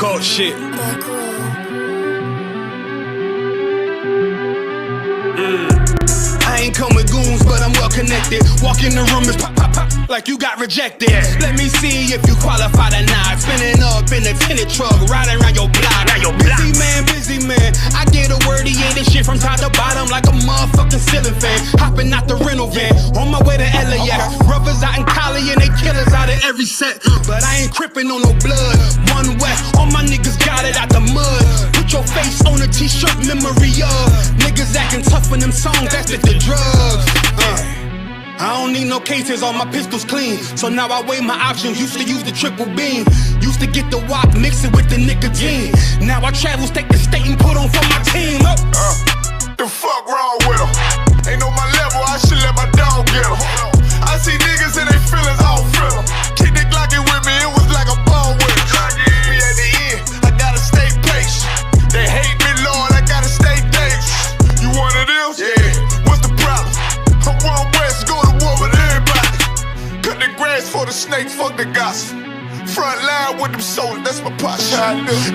occult shit. I ain't come with goons, but I'm well connected. Walk in the room, it's pop, pop, pop, like you got rejected. Let me see if you qualify or not. Spinning up in a tinted truck, riding around your block. Busy man. I get a word, he ain't this shit from top to bottom like a motherfucking ceiling fan. Hopping out the rental van, on my way to LAX. Brothers out in Cali and they killers out of every set. But I ain't crippin' on no blood. One West, all my niggas got it out the mud. Put your face on a t-shirt, memory of niggas acting tough in them songs, that's the drugs. I don't need no cases, all my pistols clean. So now I weigh my options, used to use the triple beam. Used to get the wop, mix it with the nicotine. Now I travel state to state and put on for my team. The fuck wrong with them? Ain't on my level, I should let my dog get them. I see niggas and they feelings, I don't feel them. Kick the Glocky with me, it was like a ball with it. Me at the end, I gotta stay patient. They hate me, Lord, I gotta stay dangerous. You one of them? Yeah. What's the problem? I'm one West, go to war with everybody. Cut the grass for the snakes, fuck the gossip. Front line with them soldiers, that's my posture.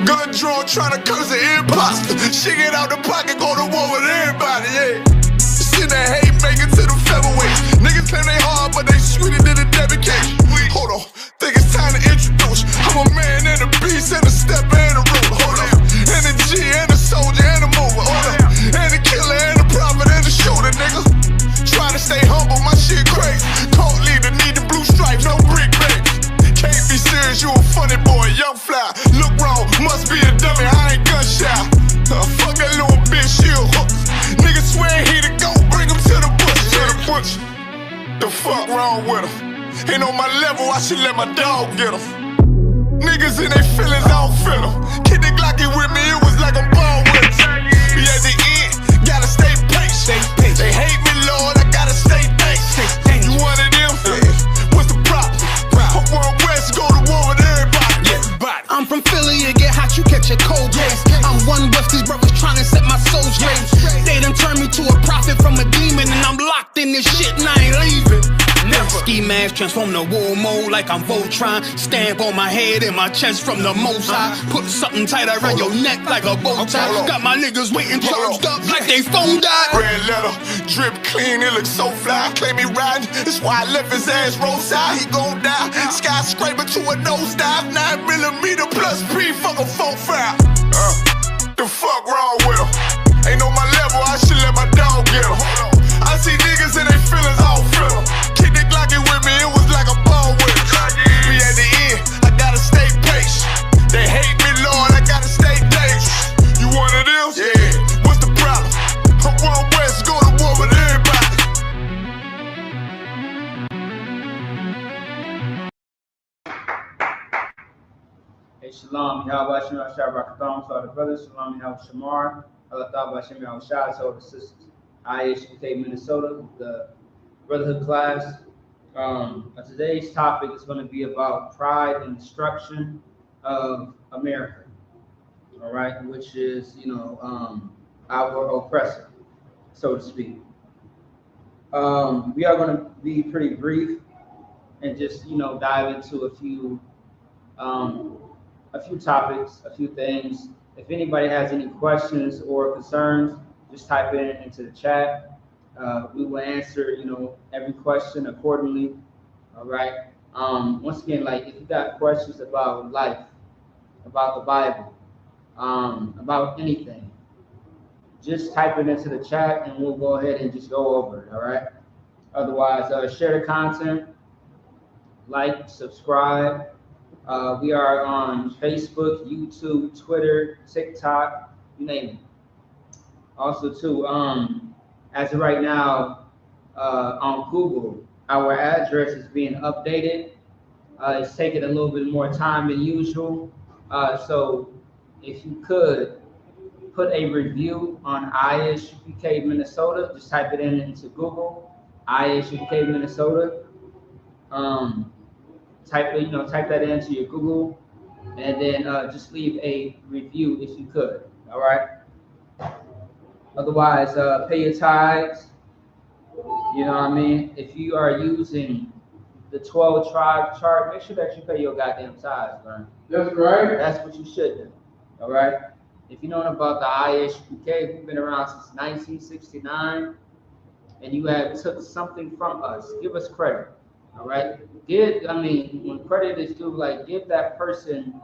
Gun drawn, trying to curse an imposter. She get out the pocket, go to war with everybody, yeah. See that hate, make it to the featherweights. Niggas claim they hard, but they sweeter than a debit cake. Hold on, think it's time to introduce. I'm a man and a beast and a stepper and a ruler. Hold on, and a G and a soldier and a mover. Hold on, and a killer and a prophet and a shooter, nigga. Try to stay humble, my shit crazy. Cold leader, need the blue stripes, no brick baby. Can't be serious, you a funny boy, young fly. Look wrong, must be a dummy, I ain't gun shy. Fuck that little bitch, she a hook. Niggas swear he the go, bring him to the bush. To the bush. The fuck wrong with him? Ain't on my level, I should let my dog get him. Niggas in they feelings, I don't feel them. Kid the Glocky with me, it was like a ball with him. Be at the end, gotta stay patient. They hate me, Lord, I gotta stay patient. You one of them? What's the problem? I'm one West, go to war with everybody. I'm from Philly, you get hot, you catch a cold case. I'm one West, these brothers trying to set my soul straight. They done turned me to a prophet from a demon, and I'm locked in this shit and I ain't leaving. Ski mask transform to war mode like I'm Voltron. Stamp on my head and my chest from the most high. Put something tight around your neck like a bow tie. Got my niggas waiting charged up like they phone died. Red letter, drip clean, it looks so fly. Claim he riding, that's why I left his ass roadside. He gon' die, skyscraper to a nosedive. 9mm plus P, fuck a 4-5. The fuck wrong with him? Ain't on my level, I should let my dog get him. I see niggas and they feelings, I don't feel them. Kick the Glocky with me, it was like a ball with it. Be at the end, I gotta stay patient. They hate me, Lord, I gotta stay dangerous. You one of them? Yeah. What's the problem? I'm one West, go to war with everybody. Hey, Shalom, Yahweh Shem Yahshua Barakathon, so the brothers, Shalom Yahweh Shamar, Allah Ta'ala Shem Yahweh Shah, so the sisters. ISUPK Minnesota, the Brotherhood class. Today's topic is going to be about pride and destruction of America. All right, which is, our oppressor, so to speak. We are going to be pretty brief and just, dive into a few topics, a few things. If anybody has any questions or concerns, just type it into the chat. We will answer, every question accordingly. All right. Once again, if you got questions about life, about the Bible, about anything, just type it into the chat and we'll go ahead and just go over it. All right. Otherwise, share the content, like, subscribe. We are on Facebook, YouTube, Twitter, TikTok, you name it. Also, too, as of right now, on Google, our address is being updated. It's taking a little bit more time than usual. So if you could put a review on ISUPK Minnesota, just type it into Google, ISUPK Minnesota. Type that into your Google, and then just leave a review if you could. All right. Otherwise, pay your tithes. You know what I mean? If you are using the 12 tribe chart, make sure that you pay your goddamn tithes, man. That's right. That's what you should do. All right. If you know about the ISUPK, we've been around since 1969, and you have took something from us. Give us credit. All right. When credit is due, like give that person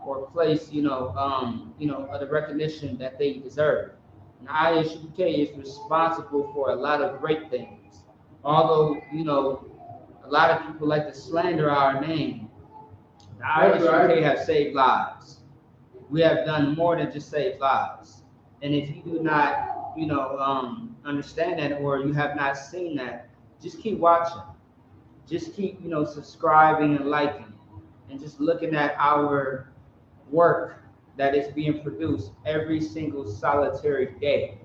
or place, the recognition that they deserve. And ISUPK is responsible for a lot of great things. Although, a lot of people like to slander our name, the ISUPK have saved lives. We have done more than just save lives. And if you do not, understand that, or you have not seen that, just keep watching. Just keep, subscribing and liking, and just looking at our work that is being produced every single solitary day,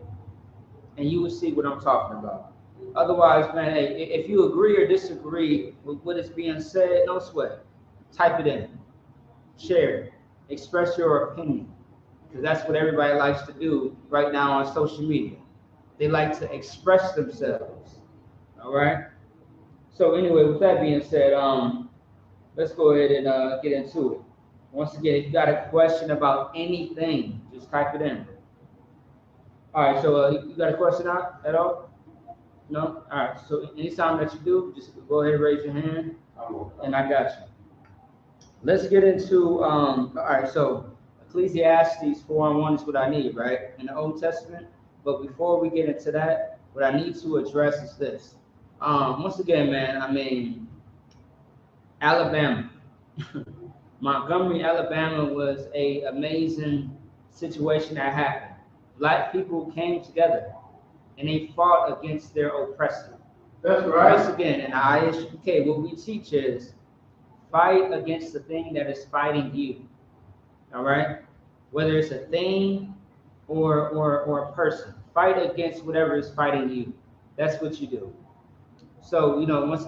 and you will see what I'm talking about. Otherwise, man, hey, if you agree or disagree with what is being said, no sweat. Type it in, share it, express your opinion, because that's what everybody likes to do right now on social media. They like to express themselves. All right. So anyway, with that being said, let's go ahead and get into it. Once again, if you got a question about anything, just type it in. All right, so you got a question out at all? No? All right, so anytime that you do, just go ahead and raise your hand, and I got you. Let's get into, all right, so Ecclesiastes 4:1 is what I need, right, in the Old Testament. But before we get into that, what I need to address is this. Once again, man, Alabama. Montgomery, Alabama was an amazing situation that happened. Black people came together and they fought against their oppressor. That's right. Once again, in the ISUPK, what we teach is fight against the thing that is fighting you. All right? Whether it's a thing or a person. Fight against whatever is fighting you. That's what you do. So, once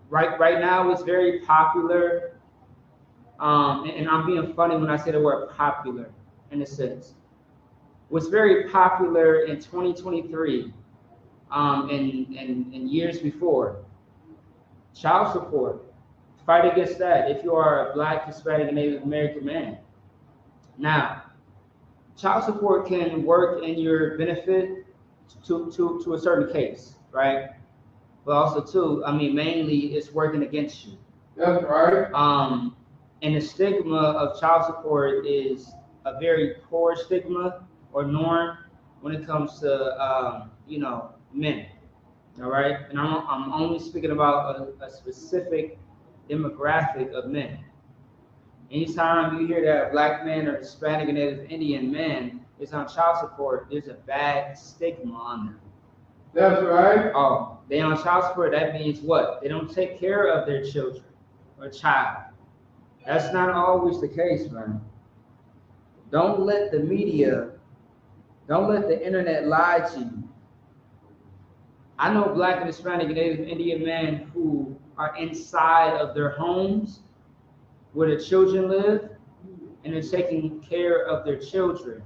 right now it's very popular. And I'm being funny when I say the word popular in a sense. What's very popular in 2023 and years before, child support. Fight against that if you are a Black, Hispanic, and Native American man. Now, child support can work in your benefit to a certain case, right? But also too, mainly it's working against you. That's right. And the stigma of child support is a very poor stigma or norm when it comes to men. All right, and I'm only speaking about a specific demographic of men. Anytime you hear that a Black man or Hispanic or Native Indian man is on child support, there's a bad stigma on them. That's right. Oh, they on child support, that means what? They don't take care of their children or child. That's not always the case, man. Don't let the media, don't let the internet lie to you. I know Black and Hispanic and Native Indian men who are inside of their homes where the children live, and they're taking care of their children.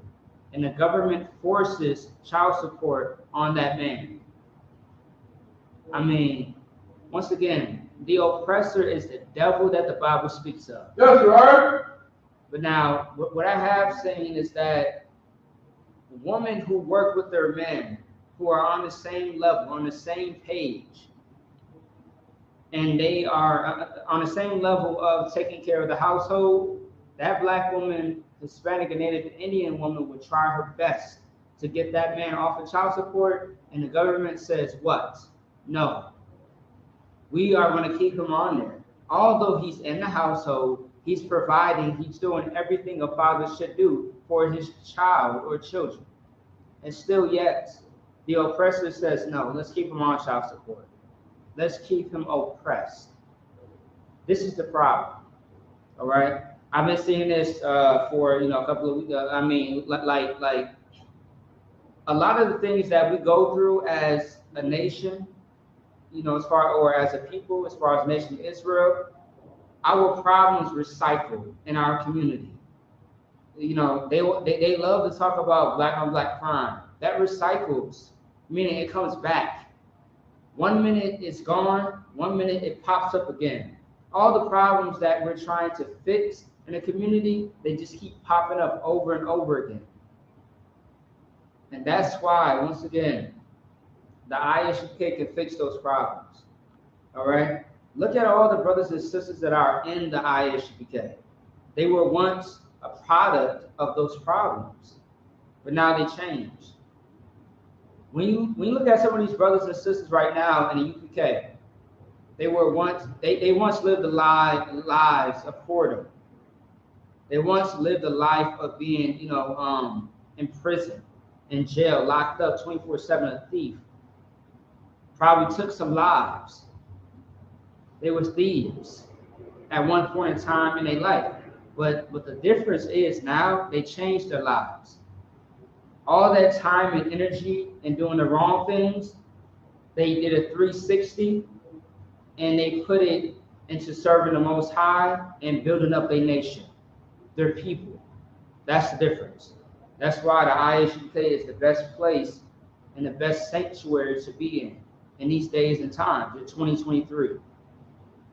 And the government forces child support on that man. Once again, the oppressor is the devil that the Bible speaks of. That's right. But now, what I have saying is that women who work with their men, who are on the same level, on the same page, and they are on the same level of taking care of the household, that Black woman, Hispanic and Native Indian woman would try her best to get that man off of child support, and the government says what? No. We are going to keep him on there. Although he's in the household, he's providing, he's doing everything a father should do for his child or children. And still yet, the oppressor says, no, let's keep him on child support. Let's keep him oppressed. This is the problem, all right? I've been seeing this for a couple of weeks. Like a lot of the things that we go through as a nation, as a people, as far as nation Israel, our problems recycle in our community. They love to talk about Black on Black crime. That recycles, meaning it comes back. 1 minute it's gone, 1 minute it pops up again. All the problems that we're trying to fix in the community, they just keep popping up over and over again. And that's why, once again, the ISUPK can fix those problems. All right? Look at all the brothers and sisters that are in the ISUPK. They were once a product of those problems, but now they changed. When you look at some of these brothers and sisters right now in the UPK, they once lived the lives of boredom. They once lived a life of being, in prison, in jail, locked up 24/7, a thief. Probably took some lives. They were thieves at one point in time in their life. But the difference is now they changed their lives. All that time and energy and doing the wrong things, they did a 360 and they put it into serving the Most High and building up their nation, their people. That's the difference. That's why the ISUPK is the best place and the best sanctuary to be in these days and times, in 2023.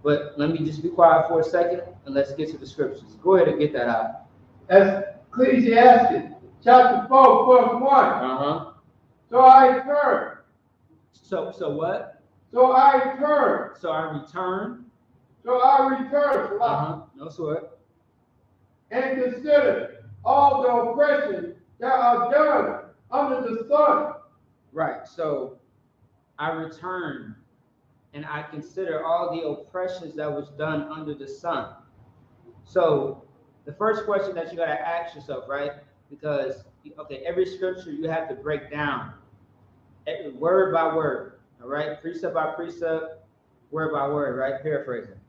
But let me just be quiet for a second and let's get to the scriptures. Go ahead and get that out. As Ecclesiastes chapter 4, verse 1. So I turn. So what? So I turn. So I return. So I return. No sweat. And consider all the oppression that are done under the sun. Right. So I return and I consider all the oppressions that was done under the sun. So the first question that you got to ask yourself, right? Because, okay, every scripture you have to break down word by word, all right? Precept by precept, word by word, right? Paraphrasing.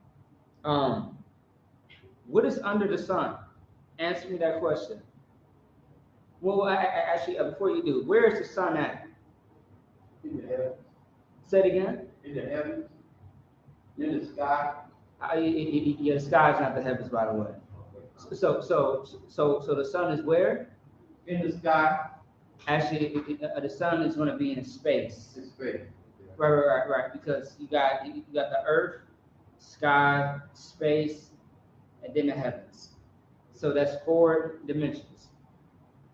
What is under the sun? Answer me that question. Well, actually, before you do, where is the sun at? In the heavens. Say it again. In the heavens. In the sky. Yeah, the sky is not the heavens, by the way. So the sun is where? In the sky. Actually, the sun is going to be in space. In space. Right. Because you got the earth, sky, space, and then the heavens. So that's 4 dimensions.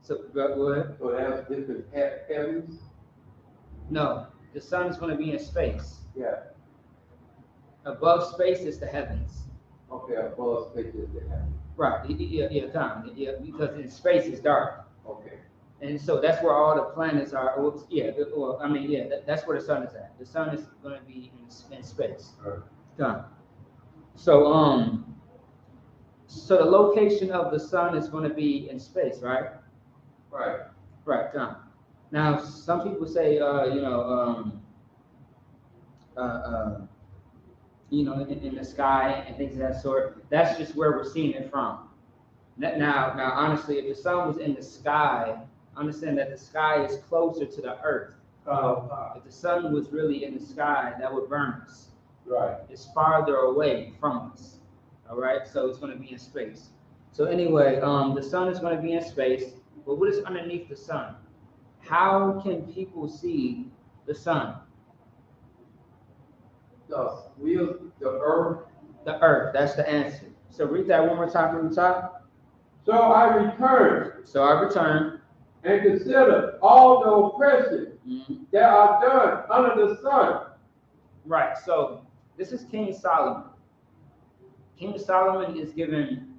So go ahead. So it has different heavens. No, the sun is going to be in space. Yeah. Above space is the heavens. Okay, above space is the heavens. Right. Yeah, because in space it's dark. Okay. And so that's where all the planets are. That's where the sun is at. The sun is going to be in space. Right. So the location of the sun is going to be in space, right? Right. Right. Now, some people say, in the sky and things of that sort. That's just where we're seeing it from. Now, honestly, if the sun was in the sky, understand that the sky is closer to the earth. If the sun was really in the sky, that would burn us. Right. It's farther away from us. All right, so it's going to be in space. So anyway, the sun is going to be in space, but what is underneath the sun? How can people see the sun? The wheels, the earth. The earth, that's the answer. So read that one more time from the top. So I return and consider all the oppression that are done under the sun. Right, so this is King Solomon. King Solomon is given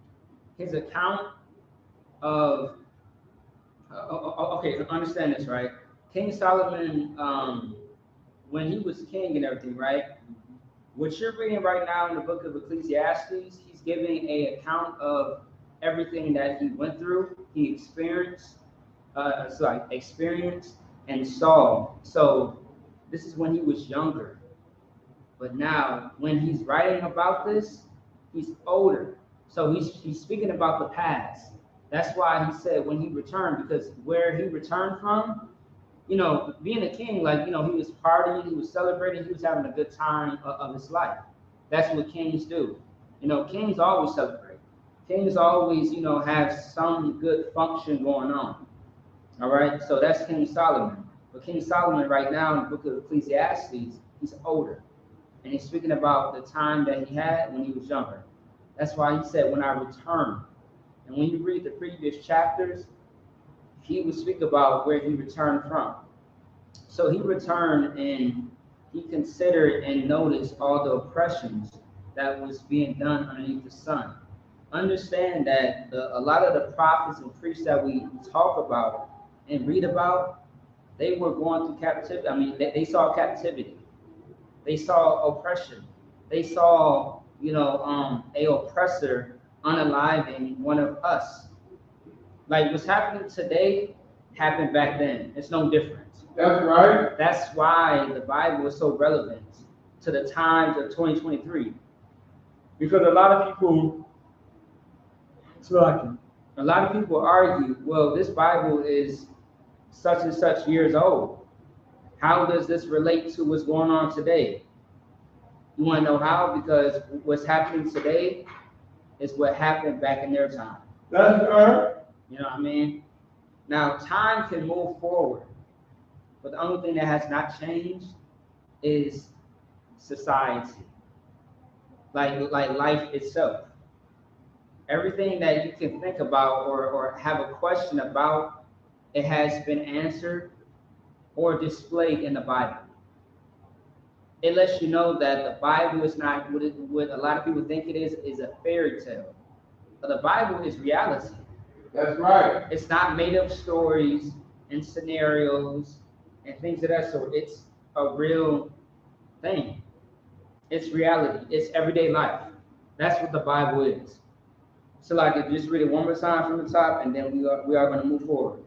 his account of, okay, understand this, right? King Solomon, when he was king and everything, right? What you're reading right now in the book of Ecclesiastes, he's giving an account of everything that he went through, he experienced, and saw. So this is when he was younger. But now, when he's writing about this, he's older. So he's speaking about the past. That's why he said when he returned, because where he returned from, being a king, he was partying, he was celebrating, he was having a good time of his life. That's what kings do. Kings always celebrate. Kings always, have some good function going on. All right, so that's King Solomon. But King Solomon right now in the book of Ecclesiastes, He's older. And he's speaking about the time that he had when he was younger. That's why he said, when I return. And when you read the previous chapters, he would speak about where he returned from. So he returned and he considered and noticed all the oppressions that was being done underneath the sun. Understand that a lot of the prophets and priests that we talk about and read about, they were going through captivity. I mean, they saw captivity. They saw oppression. They saw, a oppressor unaliving one of us. Like what's happening today happened back then. It's no different. That's right. That's why the Bible is so relevant to the times of 2023. Because a lot of people argue, well, this Bible is such and such years old. How does this relate to what's going on today? You want to know how? Because what's happening today is what happened back in their time. That's right. You know what I mean? Now, time can move forward, but the only thing that has not changed is society, like life itself. Everything that you can think about or have a question about, it has been answered or displayed in the Bible. It lets you know that the Bible is not what a lot of people think it is a fairy tale. But the Bible is reality. That's right. It's not made up stories and scenarios and things of that sort. It's a real thing. It's reality. It's everyday life. That's what the Bible is. So like, just read it one more time from the top, and then we are going to move forward.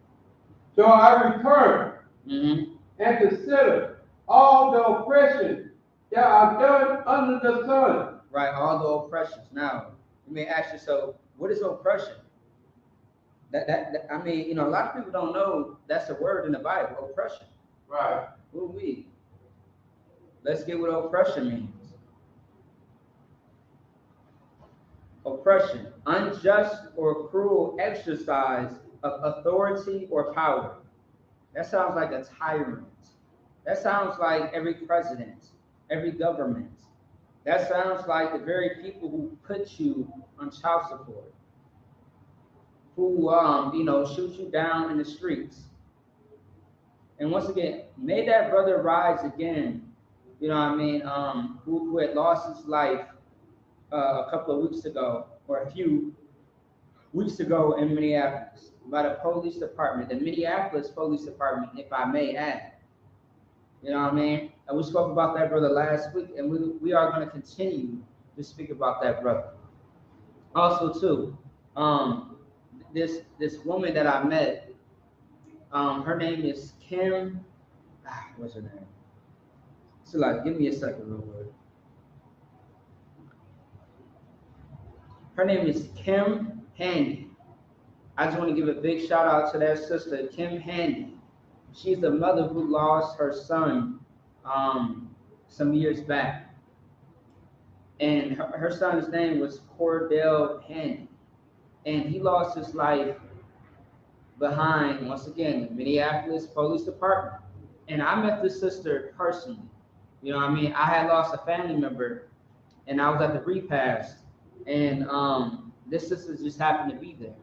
So I return and consider all the oppression that are done under the sun. Right, all the oppressions. Now, you may ask yourself, what is oppression? I mean, a lot of people don't know that's a word in the Bible, oppression. Right. Ooh-wee. Let's get what oppression means. Oppression, unjust or cruel exercise of authority or power. That sounds like a tyrant. That sounds like every president, every government. That sounds like the very people who put you on child support, who shoot you down in the streets. And once again, may that brother rise again. Who had lost his life a couple of weeks ago, or a few weeks ago in Minneapolis, by the police department, the Minneapolis Police Department, if I may add. You know what I mean? And we spoke about that brother last week, and we are going to continue to speak about that brother. Also, too, this woman that I met, her name is Kim. What's her name? So, like, give me a second, real quick. Her name is Kim Handy. I just want to give a big shout out to that sister, Kim Handy. She's the mother who lost her son some years back. And her son's name was Cordell Handy. And he lost his life behind, once again, the Minneapolis Police Department. And I met this sister personally. You know what I mean? I had lost a family member, and I was at the repast. And this sister just happened to be there.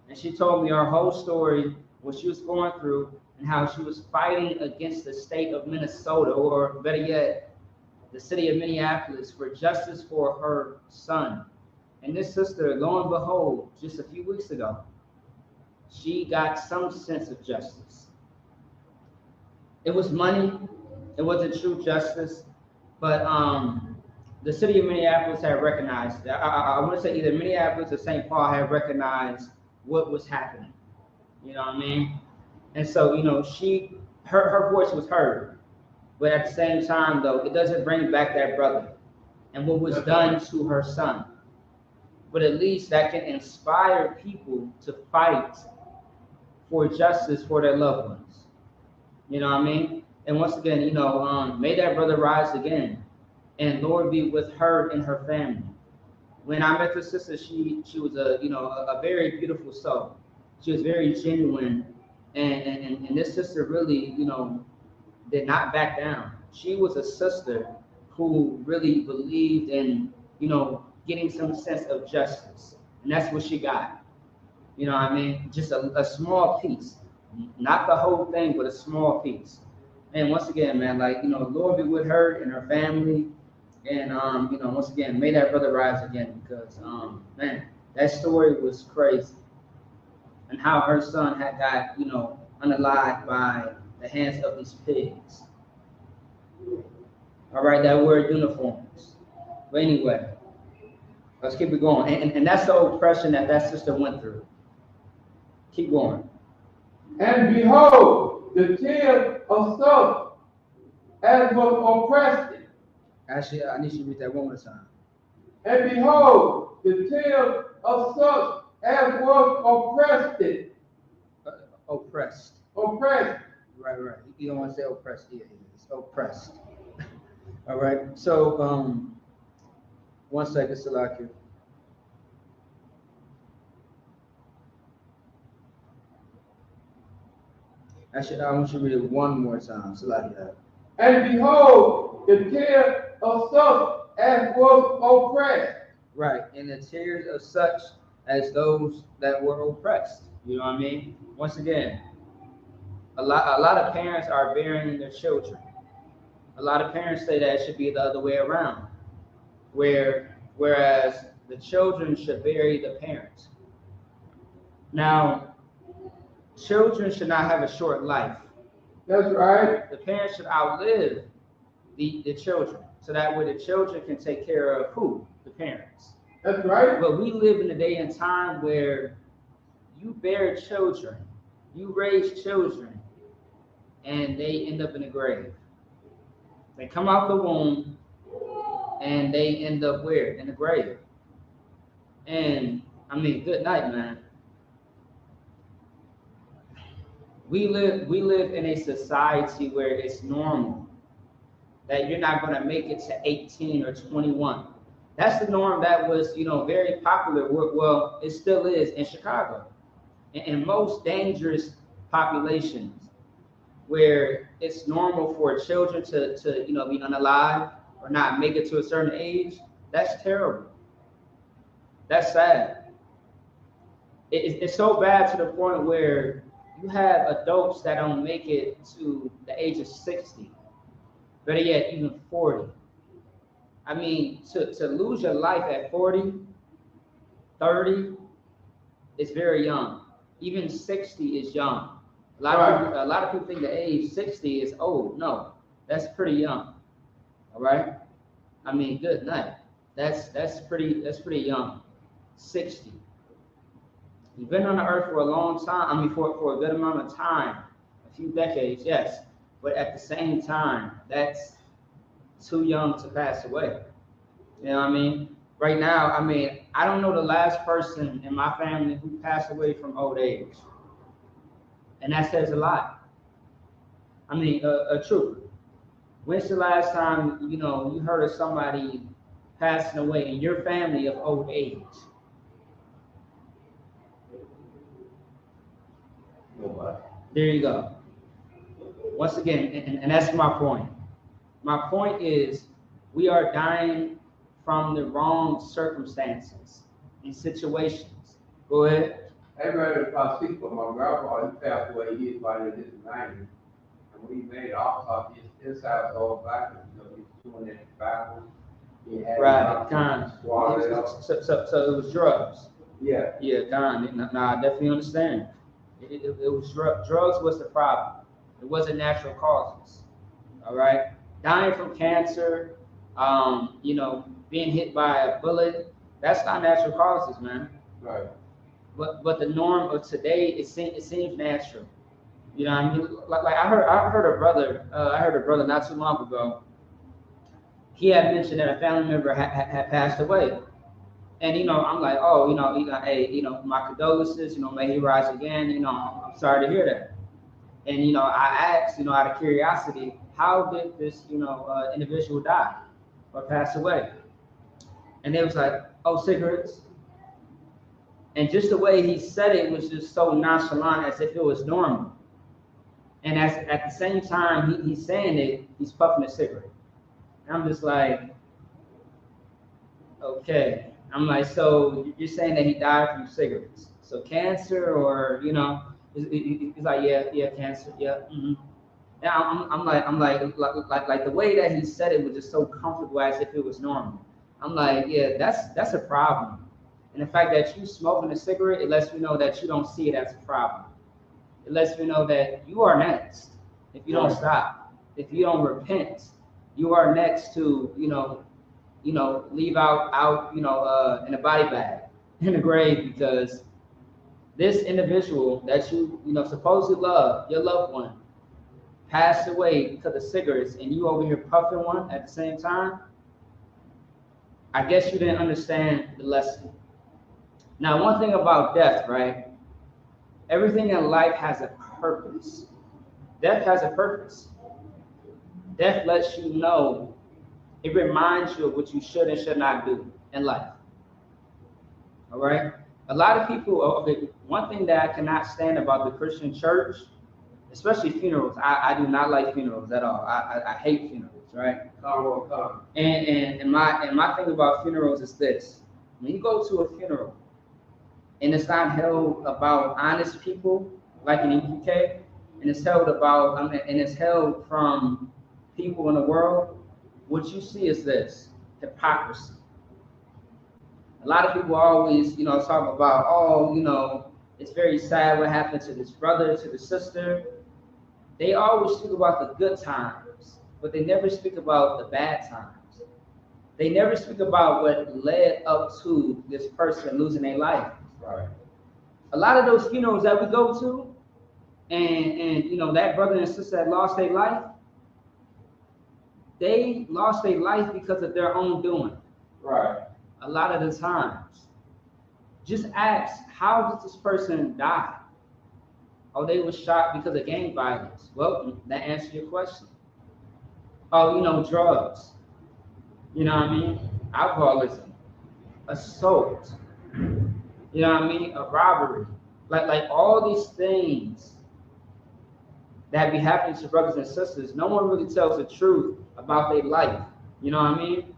And she told me her whole story, what she was going through, and how she was fighting against the state of Minnesota, or better yet, the city of Minneapolis, for justice for her son. And this sister, lo and behold, just a few weeks ago, she got some sense of justice. It was money, it wasn't true justice, but the city of Minneapolis had recognized, I want to say either Minneapolis or St. Paul had recognized what was happening. You know what I mean? And so, her voice was heard. But at the same time, though, it doesn't bring back that brother and what was done to her son. But at least that can inspire people to fight for justice for their loved ones. You know what I mean? And once again, may that brother rise again, and Lord be with her and her family. When I met the sister, she was a very beautiful soul. She was very genuine, and this sister really, did not back down. she was a sister who really believed in, getting some sense of justice. And that's what she got. You know what I mean? Just a small piece. Not the whole thing, but a small piece. And once again, man, Lord be with her and her family. And, once again, may that brother rise again because, man, that story was crazy. And how her son had got, unalived by the hands of these pigs. All right, that word uniforms. But anyway, let's keep it going. And that's the oppression that sister went through. Keep going. And behold, the tears of some as was oppressed. Actually, I need you to read that one more time. And behold, the tears of such as was oppressed. Oppressed. Oppressed. Right. You don't want to say oppressed here. It's oppressed. All right. So, 1 second, Salaki. Actually, I want you to read it one more time, Salaki. And behold, the tears of such as was oppressed. Right, and the tears of such as those that were oppressed. You know what I mean? Once again, a lot of parents are burying their children. A lot of parents say that it should be the other way around, whereas the children should bury the parents. Now, children should not have a short life. That's right. The parents should outlive the children, so that way the children can take care of who? The parents. That's right. But we live in a day and time where you bear children, you raise children, and they end up in the grave. They come out the womb, and they end up where? In the grave. And I mean, good night, man. We live in a society where it's normal that you're not going to make it to 18 or 21. That's the norm that was, very popular. Well, it still is in Chicago. In most dangerous populations where it's normal for children to be unalive or not make it to a certain age, that's terrible. That's sad. It's so bad to the point where you have adults that don't make it to the age of 60, better yet, even 40. I mean, to lose your life at 40, 30, is very young. Even 60 is young. A lot of people think the age 60 is old. No, that's pretty young. All right. I mean, good night. That's pretty young. 60. You've been on the earth for a long time. I mean, for a good amount of time, a few decades, yes. But at the same time, that's too young to pass away. You know what I mean? Right now, I mean, I don't know the last person in my family who passed away from old age. And that says a lot. I mean, a truth. When's the last time, you heard of somebody passing away in your family of old age? There you go. Once again, and that's my point. My point is we are dying from the wrong circumstances and situations. Go ahead. Hey, brother, if I speak for my grandpa, he passed away, he was about in his 90s. And when he made autopsy, his house all back, he was doing that backwards. Right, kind. So it was drugs. Yeah. Yeah, kind. Nah, I definitely understand. It was drugs was the problem. It wasn't natural causes. All right, dying from cancer, being hit by a bullet, that's not natural causes, man. Right. But the norm of today, it seems natural. You know what I mean? Like I heard a brother not too long ago. He had mentioned that a family member had passed away. And, I'm like, oh, hey, my condolences, may he rise again. I'm sorry to hear that. And, I asked, out of curiosity, how did this, individual die or pass away? And they was like, oh, cigarettes. And just the way he said it was just so nonchalant, as if it was normal. And at the same time he's saying it, he's puffing a cigarette. And I'm just like, okay. I'm like, so you're saying that he died from cigarettes? So cancer, or he's like, yeah, cancer, yeah. Mm-hmm. And I'm like the way that he said it was just so comfortable, as if it was normal. I'm like, yeah, that's a problem. And the fact that you smoking a cigarette, it lets me know that you don't see it as a problem. It lets me know that you are next if you don't stop. If you don't repent, you are next to leave out in a body bag in the grave, because this individual that you supposedly love, your loved one, passed away because of cigarettes, and you over here puffing one at the same time. I guess you didn't understand the lesson. Now, one thing about death, right? Everything in life has a purpose. Death has a purpose. Death lets you know, it reminds you of what you should and should not do in life. All right? A lot of people, okay, one thing that I cannot stand about the Christian church, especially funerals, I do not like funerals at all. I hate funerals, right? And my thing about funerals is this. When you go to a funeral and it's not held about honest people, like in the UK, and it's held from people in the world, what you see is this: hypocrisy. A lot of people always, talk about, it's very sad what happened to this brother, to the sister. They always speak about the good times, but they never speak about the bad times. They never speak about what led up to this person losing their life. Right. A lot of those funerals that we go to, and that brother and sister that lost their life, they lost their life because of their own doing. Right. A lot of the times. Just ask, how did this person die? Oh, they were shot because of gang violence. Well, that answers your question. Oh, drugs. You know what I mean? Alcoholism, assault. You know what I mean? A robbery. Like all these things that be happening to brothers and sisters, no one really tells the truth about their life. You know what I mean?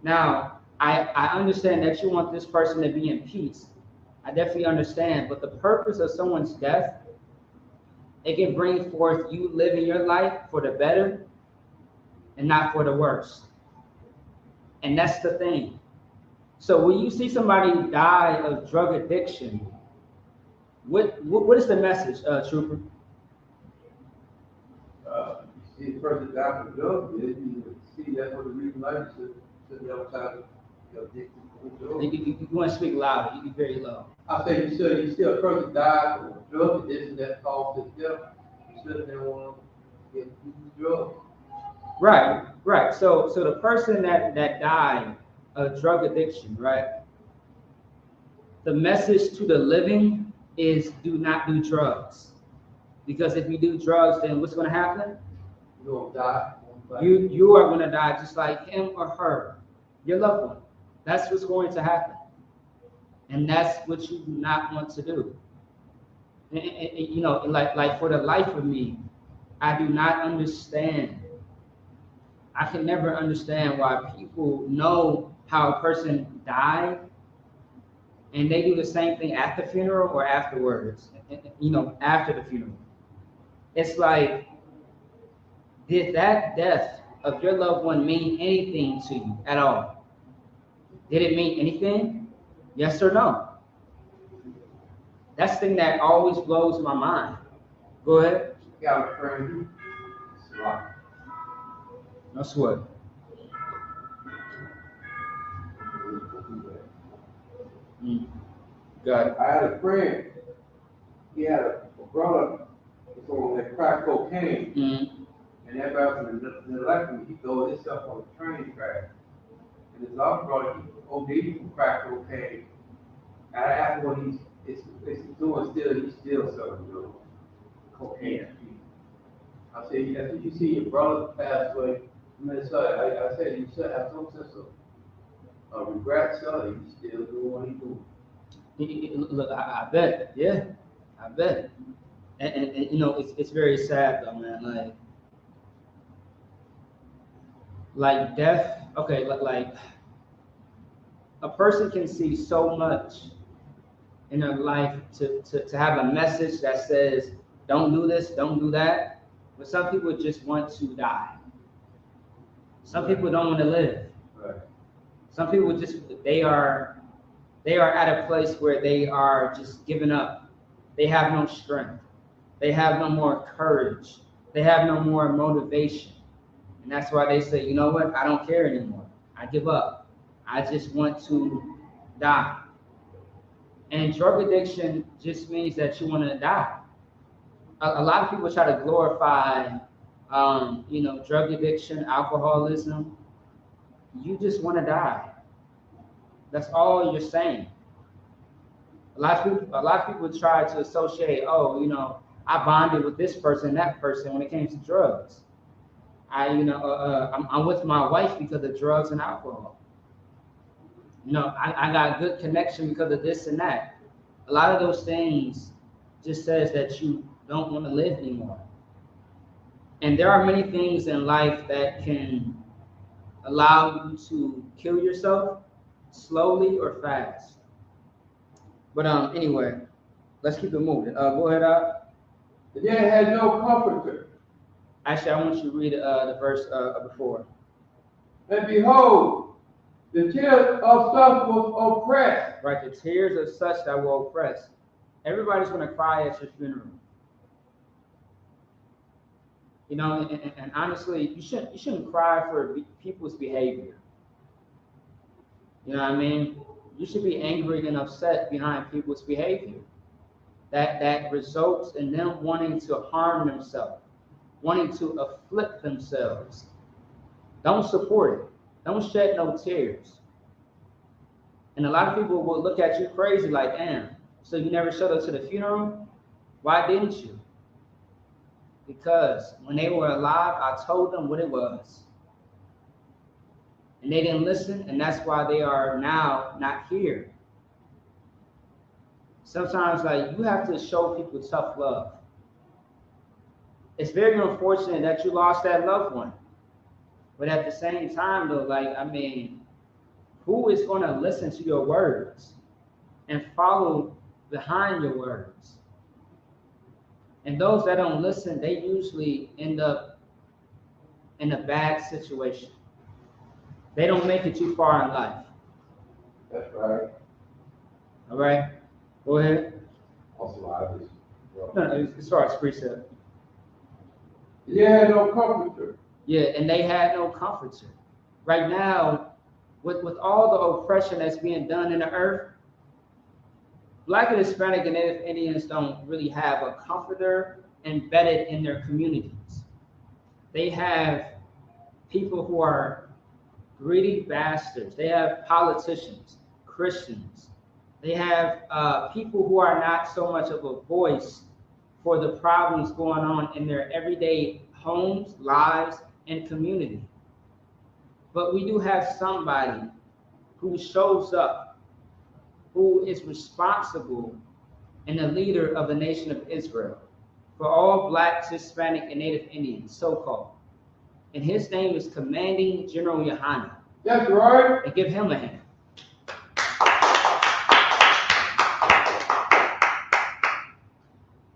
Now, I understand that you want this person to be in peace. I definitely understand. But the purpose of someone's death, it can bring forth you living your life for the better and not for the worse. And that's the thing. So when you see somebody die of drug addiction, what is the message, Trooper? You see the person die from drugs, you see that's what the reason life should never time addicted to drugs. You want to speak louder, you be very low. I say you see a person die from drug addiction that caused his death, you shouldn't want to get drugs. Right. So the person that died of drug addiction, right? The message to the living is do not do drugs. Because if you do drugs, then what's going to happen? You're going to die. You are going to die just like him or her, your loved one. That's what's going to happen. And that's what you do not want to do. And like for the life of me, I do not understand. I can never understand why people know how a person died and they do the same thing at the funeral or afterwards, after the funeral. It's like, did that death of your loved one mean anything to you at all? Did it mean anything? Yes or no? That's the thing that always blows my mind. Go ahead. Got a friend. No sweat. Got it. I had a friend. He had a brother was on that crack cocaine. Mm-hmm. And that brother he threw himself on the train track. And his other brother, he OD'd from crack cocaine. And after what he's doing he's still selling drugs. Cocaine. I said, you see your brother pass away. I said, you should have some sense of regret, son. He's still doing what he's doing. Look, I bet. Yeah, I bet. And you know, it's very sad though, man. Like death. Okay, like a person can see so much in their life to have a message that says, don't do this, don't do that. But some people just want to die. Some people don't want to live. Right. Some people just they are at a place where they are just giving up. They have no strength. They have no more courage. They have no more motivation. And that's why they say, you know what? I don't care anymore. I give up. I just want to die. And drug addiction just means that you want to die. A lot of people try to glorify, you know, drug addiction, alcoholism. You just want to die. That's all you're saying. A lot of people try to associate, oh, you know, I bonded with this person, that person when it came to drugs. I'm with my wife because of drugs and alcohol. You know, I got good connection because of this and that. A lot of those things just says that you don't want to live anymore. And there are many things in life that can allow you to kill yourself slowly or fast. But anyway, let's keep it moving. Go ahead, Yet had no comforter. Actually, I want you to read the verse before. And behold, the tears of such was oppressed. Right, the tears of such that will oppress. Everybody's going to cry at your funeral. You know, and honestly, you shouldn't cry for people's behavior. You know what I mean? You should be angry and upset behind people's behavior. That results in them wanting to harm themselves, wanting to afflict themselves. Don't support it. Don't shed no tears. And a lot of people will look at you crazy like, damn, so you never showed up to the funeral? Why didn't you? Because when they were alive, I told them what it was. And they didn't listen, and that's why they are now not here. Sometimes, like, you have to show people tough love. It's very unfortunate that you lost that loved one. But at the same time, though, like, I mean, who is going to listen to your words and follow behind your words? And those that don't listen, they usually end up in a bad situation. They don't make it too far in life. That's right. All right? Go ahead. Also, I just. No, as far as precept. Yet had no comforter. Yeah, and they had no comforter. Right now, with all the oppression that's being done in the earth, Black and Hispanic and Native Indians don't really have a comforter embedded in their communities. They have people who are greedy bastards. They have politicians, Christians. They have people who are not so much of a voice for the problems going on in their everyday homes, lives, and community. But we do have somebody who shows up, who is responsible and the leader of the nation of Israel for all Blacks, Hispanic, and Native Indians, so-called. And his name is Commanding General Yohana. That's right. And give him a hand.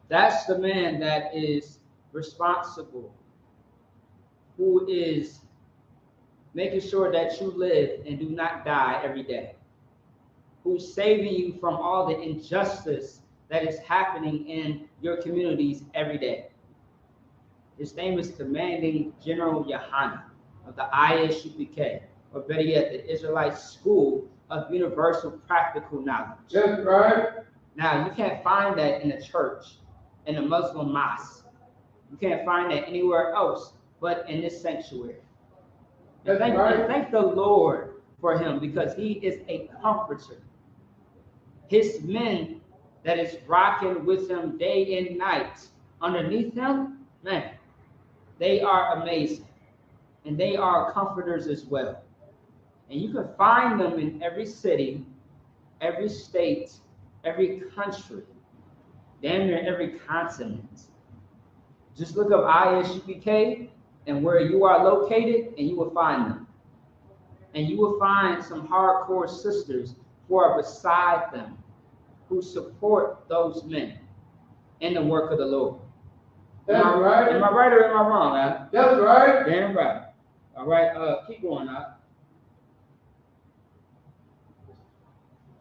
That's the man that is responsible, who is making sure that you live and do not die every day, who's saving you from all the injustice that is happening in your communities every day. His name is Commanding General Yohana of the ISUPK, or better yet, the Israelite School of Universal Practical Knowledge. That's right. Now, you can't find that in a church, in a Muslim mosque. You can't find that anywhere else but in this sanctuary. And thank the Lord for him, because he is a comforter. His men that is rocking with him day and night underneath him, man, they are amazing. And they are comforters as well. And you can find them in every city, every state, every country. damn near every continent. Just look up ISUPK and where you are located, and you will find them. And you will find some hardcore sisters who are beside them, who support those men in the work of the Lord. That's right. Am I right or am I wrong, man? That's right. Damn right. All right, keep going, now.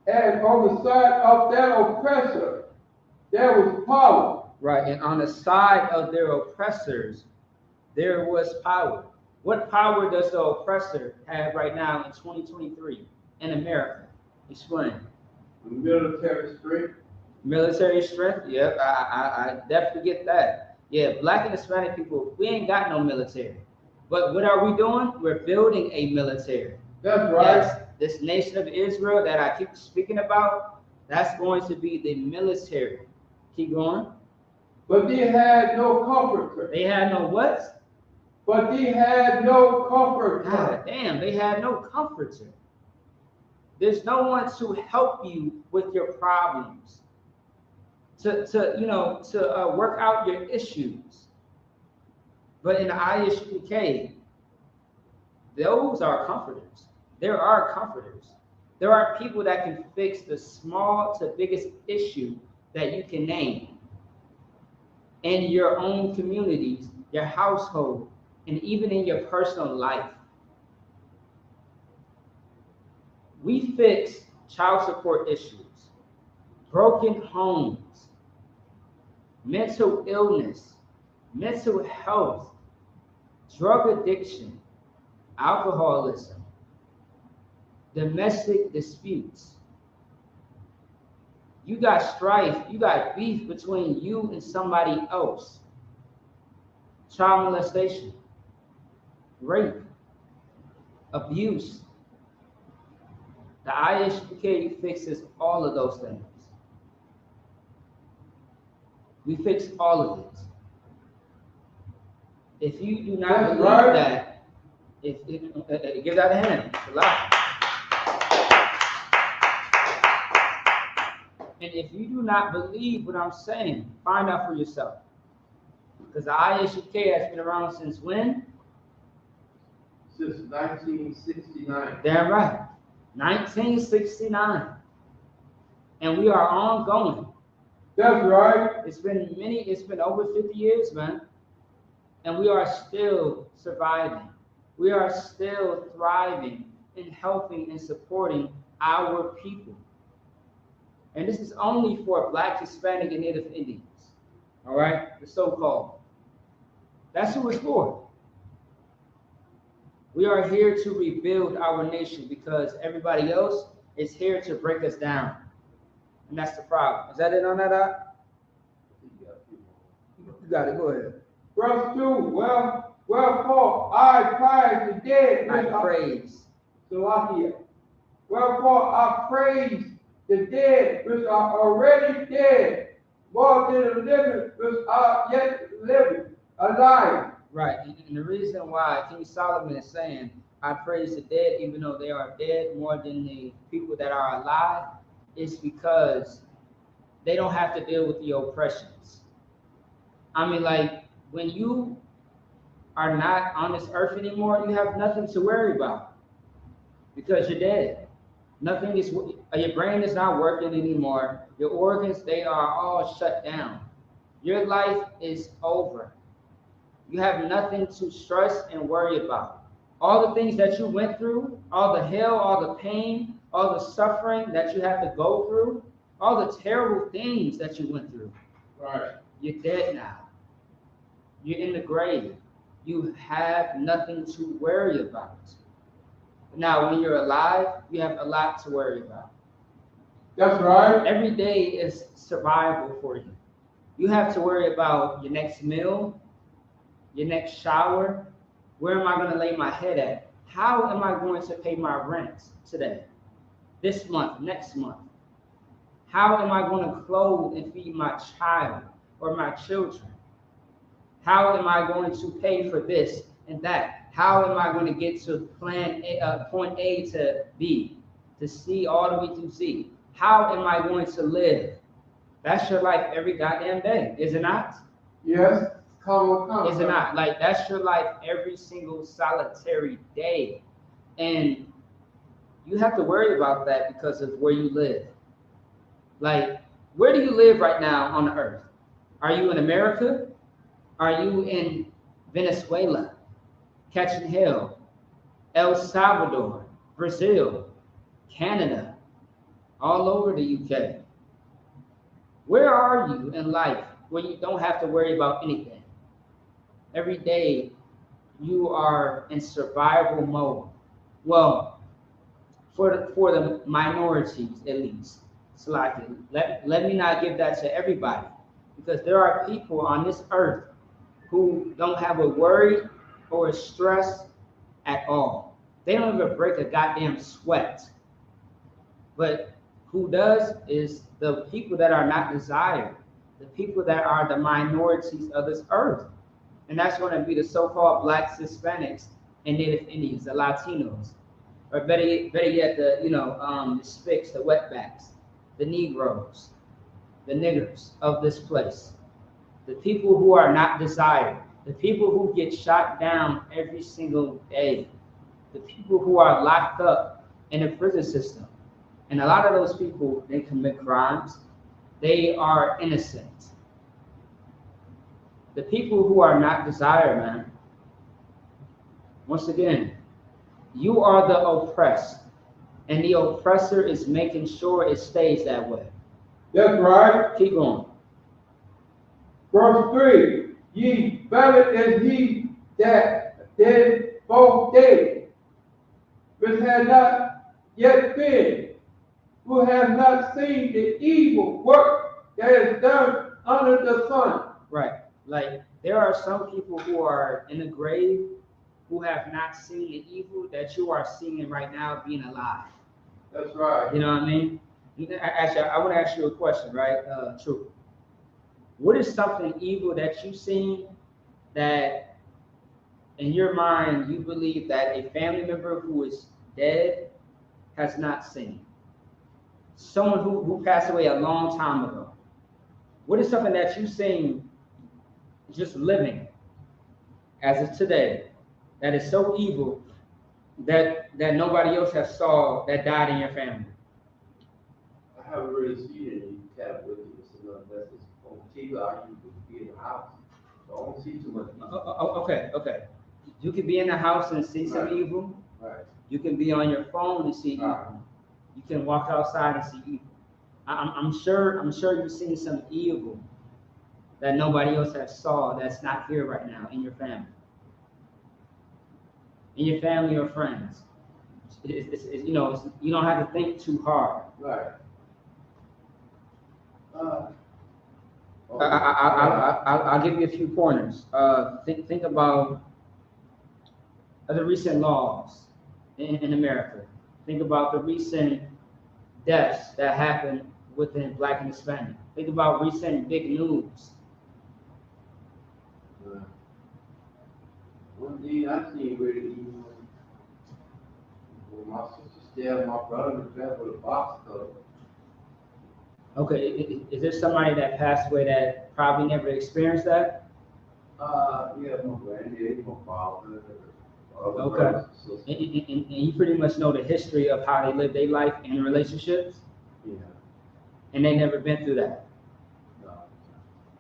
And on the side of that oppressor, there was power. Right, and on the side of their oppressors, there was power. What power does the oppressor have right now in 2023 in America? Explain. Military strength. Military strength? Yep, I definitely get that. Yeah, Black and Hispanic people, we ain't got no military. But what are we doing? We're building a military. That's right. Yes, this nation of Israel that I keep speaking about, that's going to be the military. Keep going. But they had no comforter. They had no what? But they had no comforter. God damn, they had no comforter. There's no one to help you with your problems, to work out your issues. But in the ISUPK, those are comforters. There are comforters. There are people that can fix the small to biggest issue that you can name in your own communities, your household, and even in your personal life. We fix child support issues, broken homes, mental illness, mental health, drug addiction, alcoholism, domestic disputes. You got strife, you got beef between you and somebody else. Child molestation, rape, abuse. The ISUPK fixes all of those things. We fix all of it. If you do not believe that, give that a hand. It's a lot. And if you do not believe what I'm saying, find out for yourself. Because the ISUPK has been around since when? Since 1969. Damn right. 1969. And we are ongoing. That's right. It's been over 50 years, man. And we are still surviving. We are still thriving in helping and supporting our people. And this is only for Black, Hispanic, and Native Indians. All right? The so-called. That's who it's for. We are here to rebuild our nation because everybody else is here to break us down. And that's the problem. Is that it on that? You got it. Go ahead. Verse 2. Wherefore I praise the dead. I praise. Salakia. Wherefore I praise the dead which are already dead, more than the living which are yet living, alive. Right. And the reason why King Solomon is saying, I praise the dead, even though they are dead, more than the people that are alive, is because they don't have to deal with the oppressions. I mean, like, when you are not on this earth anymore, you have nothing to worry about because you're dead. Nothing is, your brain is not working anymore. Your organs, they are all shut down. Your life is over. You have nothing to stress and worry about. All the things that you went through, all the hell, all the pain, all the suffering that you have to go through, all the terrible things that you went through. Right. You're dead now. You're in the grave. You have nothing to worry about. Now, when you're alive, you have a lot to worry about. That's right. Every day is survival for you. You have to worry about your next meal, your next shower. Where am I going to lay my head at? How am I going to pay my rent today, this month, next month? How am I going to clothe and feed my child or my children? How am I going to pay for this and that? How am I going to get to point A to B, to C all the way to Z? How am I going to live? That's your life every goddamn day, is it not? Yes, come. Is it not? Like, that's your life every single solitary day. And you have to worry about that because of where you live. Like, where do you live right now on the earth? Are you in America? Are you in Venezuela, catching hell, El Salvador, Brazil, Canada, all over the UK? Where are you in life where you don't have to worry about anything? Every day you are in survival mode. Well, for the minorities at least. So like, let me not give that to everybody, because there are people on this earth who don't have a worry or a stress at all. They don't even break a goddamn sweat. But who does is the people that are not desired, the people that are the minorities of this earth. And that's going to be the so-called blacks, Hispanics, and Native Indians, the Latinos, or better yet, the the Spics, the wetbacks, the Negroes, the niggers of this place, the people who are not desired, the people who get shot down every single day, the people who are locked up in the prison system. And a lot of those people, they commit crimes. They are innocent. The people who are not desired, man. Once again, you are the oppressed, and the oppressor is making sure it stays that way. That's right. Keep going. Verse 3, ye better as he that did both days, which had not yet been, who have not seen the evil work that is done under the sun. Right. Like, there are some people who are in the grave who have not seen the evil that you are seeing right now being alive. That's right. You know what I mean? Actually, I want to ask you a question, right? True. What is something evil that you've seen that in your mind you believe that a family member who is dead has not seen? Someone who passed away a long time ago. What is something that you've seen just living as of today that is so evil that nobody else has saw that died in your family? I haven't really seen any cat wickedness enough. That's just on TV. I usually be in the house, so I don't see too much. Okay. You can be in the house and see some evil. Right. You can be on your phone and see evil. You can walk outside and see evil. I'm sure you've seen some evil that nobody else has saw that's not here right now in your family. In your family or friends. You don't have to think too hard. Right. I'll give you a few pointers. Think about the recent laws in America. Think about the recent deaths that happened within Black and Hispanic. Think about recent big news. One thing I seen really evil when my sister stabbed my brother to death with a box cutter. Okay, is there somebody that passed away that probably never experienced that? Yeah, my granddaddy, my father. Okay. And you pretty much know the history of how they live their life in relationships? Yeah. And they never been through that? No.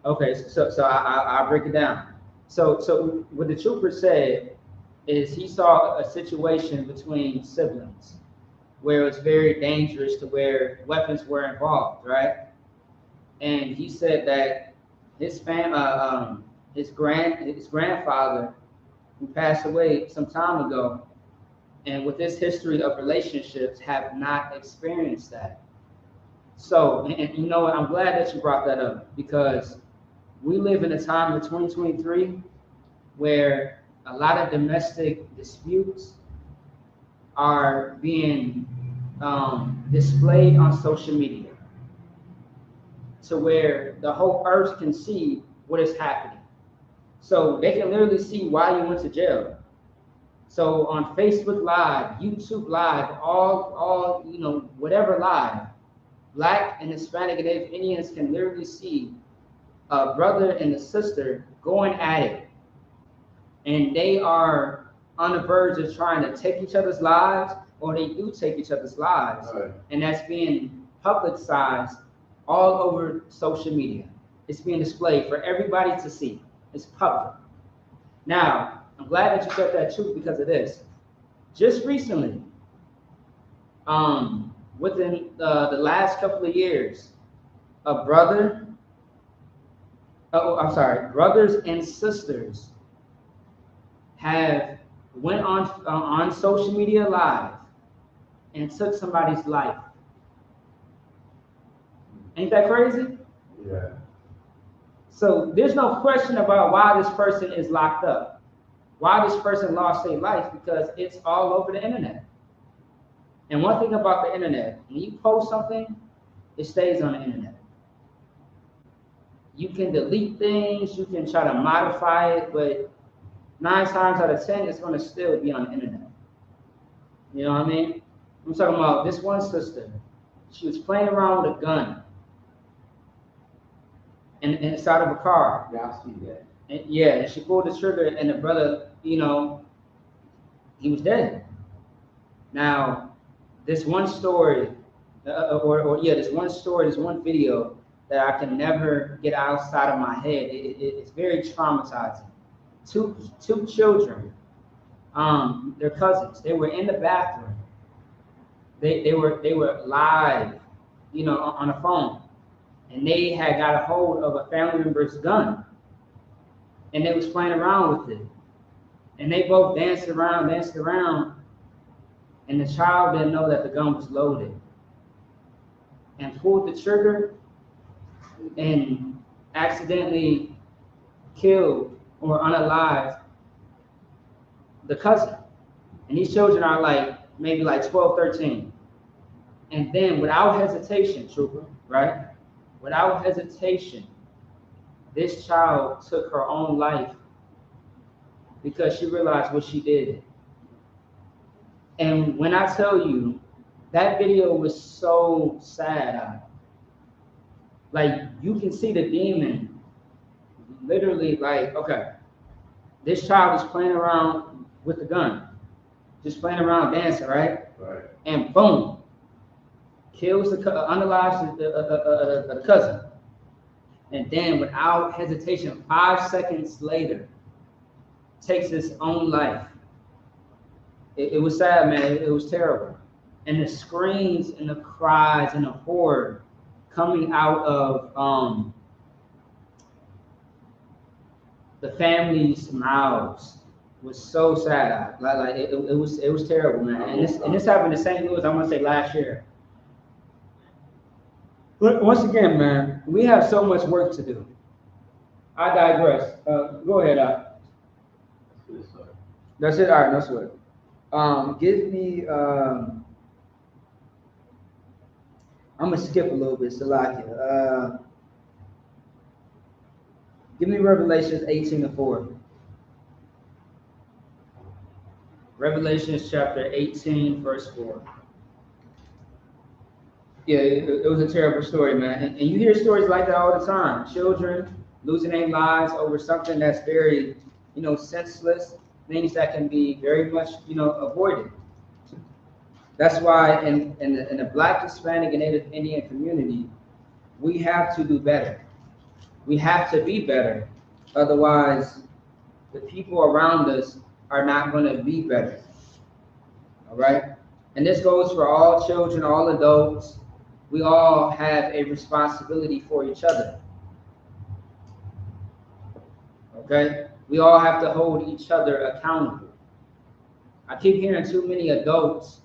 Okay, so I'll break it down. So what the trooper said is he saw a situation between siblings where it was very dangerous to where weapons were involved, right? And he said that his grandfather, who passed away some time ago, and with this history of relationships, have not experienced that. So, and you know what, I'm glad that you brought that up, because we live in a time of 2023 where a lot of domestic disputes are being displayed on social media, to where the whole earth can see what is happening. So they can literally see why you went to jail. So on Facebook Live, YouTube Live, all whatever live, Black and Hispanic and Native Indians can literally see a brother and a sister going at it, and they are on the verge of trying to take each other's lives, or they do take each other's lives, Right. and that's being publicized all over social media. It's being displayed for everybody to see. It's public. Now, I'm glad that you said that too because of this. Just recently, within the last couple of years, brothers and sisters have went on social media live and took somebody's life. Ain't that crazy? Yeah. So there's no question about why this person is locked up, why this person lost their life, because it's all over the internet. And one thing about the internet, when you post something, it stays on the internet. You can delete things, you can try to modify it, but 9 times out of 10, it's going to still be on the internet. You know what I mean? I'm talking about this one sister. She was playing around with a gun inside of a car. Yeah, I see that. And she pulled the trigger, and the brother, he was dead. Now, this one story, this one video that I can never get outside of my head. It's very traumatizing. Two children, they're cousins. They were in the bathroom. They were live, on a phone, and they had got a hold of a family member's gun, and they was playing around with it, and they both danced around, and the child didn't know that the gun was loaded, and pulled the trigger, and accidentally killed or unalived the cousin. And these children are maybe 12, 13. And then without hesitation, trooper, right? Without hesitation, this child took her own life because she realized what she did. And when I tell you, that video was so sad. You can see the demon literally okay, this child is playing around with the gun, just playing around, dancing, right? Right. And boom, kills unalives the cousin. And then without hesitation, 5 seconds later, takes his own life. It was sad, man. It was terrible. And the screams and the cries and the horror coming out of the family's mouths was so sad. It was terrible, man. And this happened in St. Louis, I want to say last year. But once again, man, we have so much work to do. I digress. Go ahead, That's it. All right, that's what. Give me. I'm gonna skip a little bit, Salakia. Give me Revelations 18:4. Revelations chapter 18, verse 4. Yeah, it was a terrible story, man. And you hear stories like that all the time. Children losing their lives over something that's very, senseless, things that can be very much, avoided. That's why in the Black, Hispanic, and Native Indian community, we have to do better. We have to be better. Otherwise, the people around us are not going to be better. All right? And this goes for all children, all adults. We all have a responsibility for each other. Okay? We all have to hold each other accountable. I keep hearing too many adults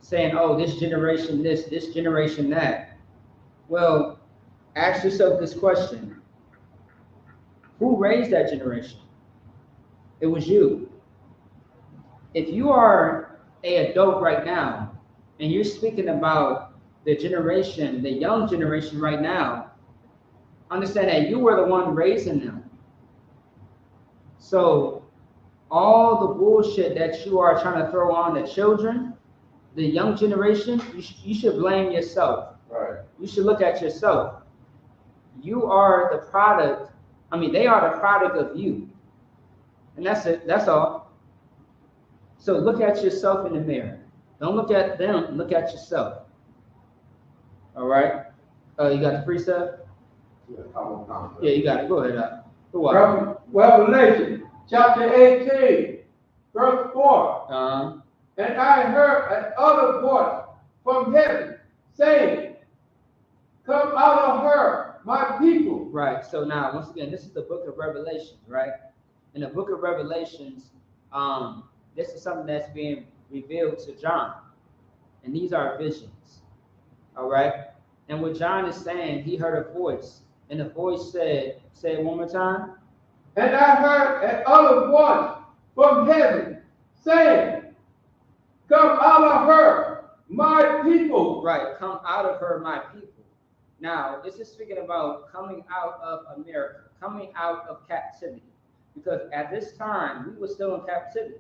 saying, oh, this generation this generation that. Well, ask yourself this question. Who raised that generation? It was you. If you are an adult right now, and you're speaking about the generation, the young generation right now, understand that you were the one raising them. So all the bullshit that you are trying to throw on the children, the young generation, you should blame yourself. Right. you should look at yourself. You are the product. I mean, they are the product of you. And that's it. That's all. So look at yourself in the mirror. Don't look at them. Look at yourself. All right. You got the precept? Yeah, you got it. Go ahead. Revelation chapter 18, verse 4. And I heard another voice from heaven saying, "Come out of her, my people." Right. So now, once again, this is the book of Revelations, right? In the book of Revelations, this is something that's being revealed to John. And these are visions. All right. And what John is saying, he heard a voice. And the voice said, say it one more time. And I heard another voice from heaven saying, "Come out of her, my people." Right. Come out of her, my people. Now, this is speaking about coming out of America, coming out of captivity. Because at this time, we were still in captivity.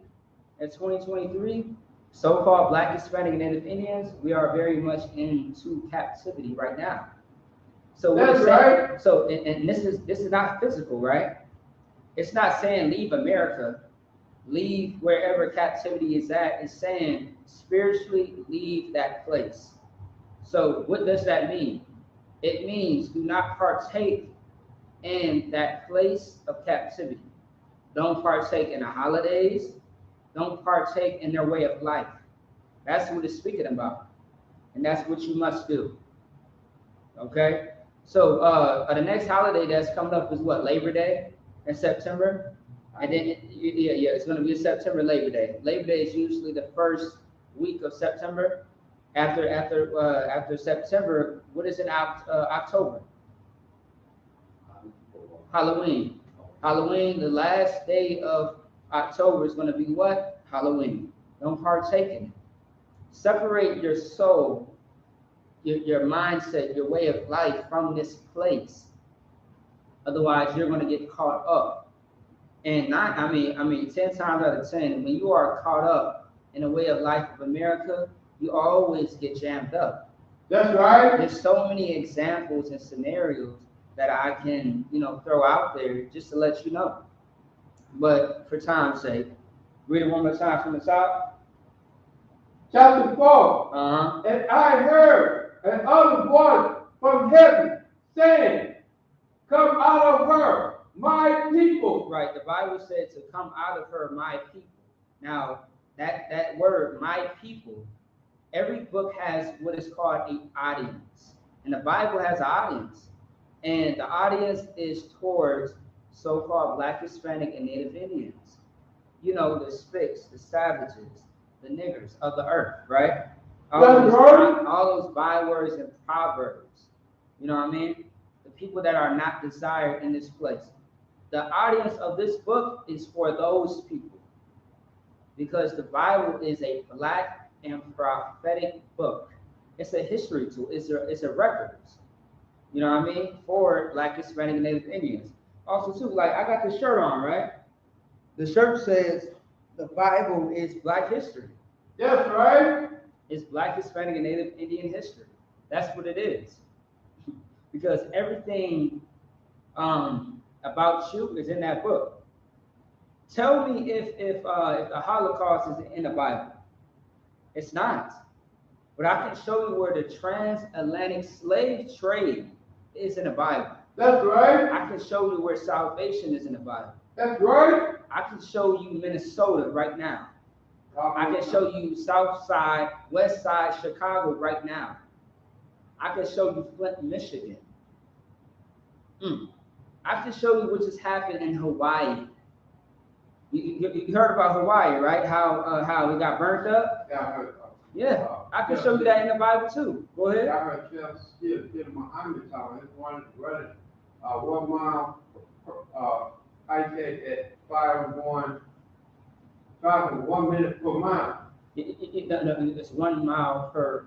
In 2023, so-called Black, Hispanic, and Native Indians, we are very much into captivity right now. So that's right. So, and this is not physical, right? It's not saying leave America, leave wherever captivity is at. It's saying spiritually leave that place. So what does that mean? It means do not partake in that place of captivity. Don't partake in the holidays. Don't partake in their way of life. That's what it's speaking about. And that's what you must do. Okay? So the next holiday that's coming up is what? Labor Day in September? And then, it's going to be September Labor Day. Labor Day is usually the first week of September. After September, what is in October? Halloween. Halloween, the last day of October is going to be what? Halloween. Don't partake in it. Separate your soul, your mindset, your way of life from this place. Otherwise, you're going to get caught up. And 10 times out of 10, when you are caught up in the way of life of America, you always get jammed up. That's right. There's so many examples and scenarios that I can, throw out there just to let you know. But for time's sake, read it one more time from the top. Chapter 4. And I heard another voice from heaven saying, "Come out of her, my people." Right. The Bible said to come out of her, my people. Now, that word, my people, every book has what is called an audience. And the Bible has an audience. And the audience is towards so-called Black, Hispanic, and Native Indians. The Spicks, the savages, the niggers of the earth, right? All those bywords and proverbs. You know what I mean? The people that are not desired in this place. The audience of this book is for those people. Because the Bible is a Black and prophetic book. It's a history tool. It's a records. You know what I mean? For Black, Hispanic, and Native Indians. Also, too, like I got the shirt on, right? The shirt says the Bible is Black history. That's right. It's Black, Hispanic, and Native Indian history. That's what it is. Because everything about you is in that book. Tell me if the Holocaust is in the Bible. It's not. But I can show you where the transatlantic slave trade is in the Bible. That's right. I can show you where salvation is in the Bible. That's right. I can show you Minnesota right now. I can show you South Side, West Side, Chicago right now. I can show you Flint, Michigan. I can show you what just happened in Hawaii. You heard about Hawaii, right? How it got burnt up? Yeah, I heard. Yeah, I can show you that in the Bible too. Go ahead. I heard Chef Muhammad talking. He wanted to run it 1 mile. I said at 5 1 minute per mile. No, it's 1 mile per.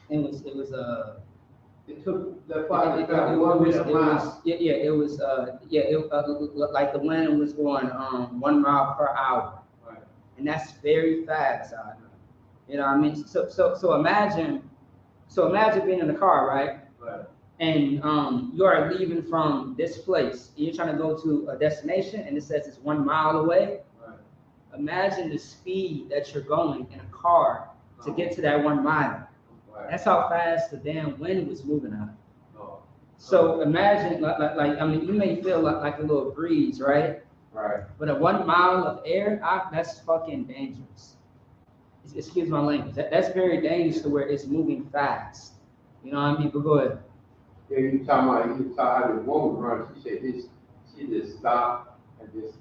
It took the 1 minute a mile. It was like the wind was going 1 mile per hour. And that's very fast. You know what I mean? So imagine So imagine being in the car, right? Right. And you are leaving from this place. You're trying to go to a destination, and it says it's 1 mile away. Right. Imagine the speed that you're going in a car to get to that 1 mile. Right. That's how fast the damn wind was moving out. Oh. So imagine, like I mean, you may feel like a little breeze, right? Right. But a 1 mile of air, that's fucking dangerous. Excuse my language. That's very dangerous to where it's moving fast. You know what I mean? But go ahead. Yeah, you talking about how the woman runs. She said she just stopped and just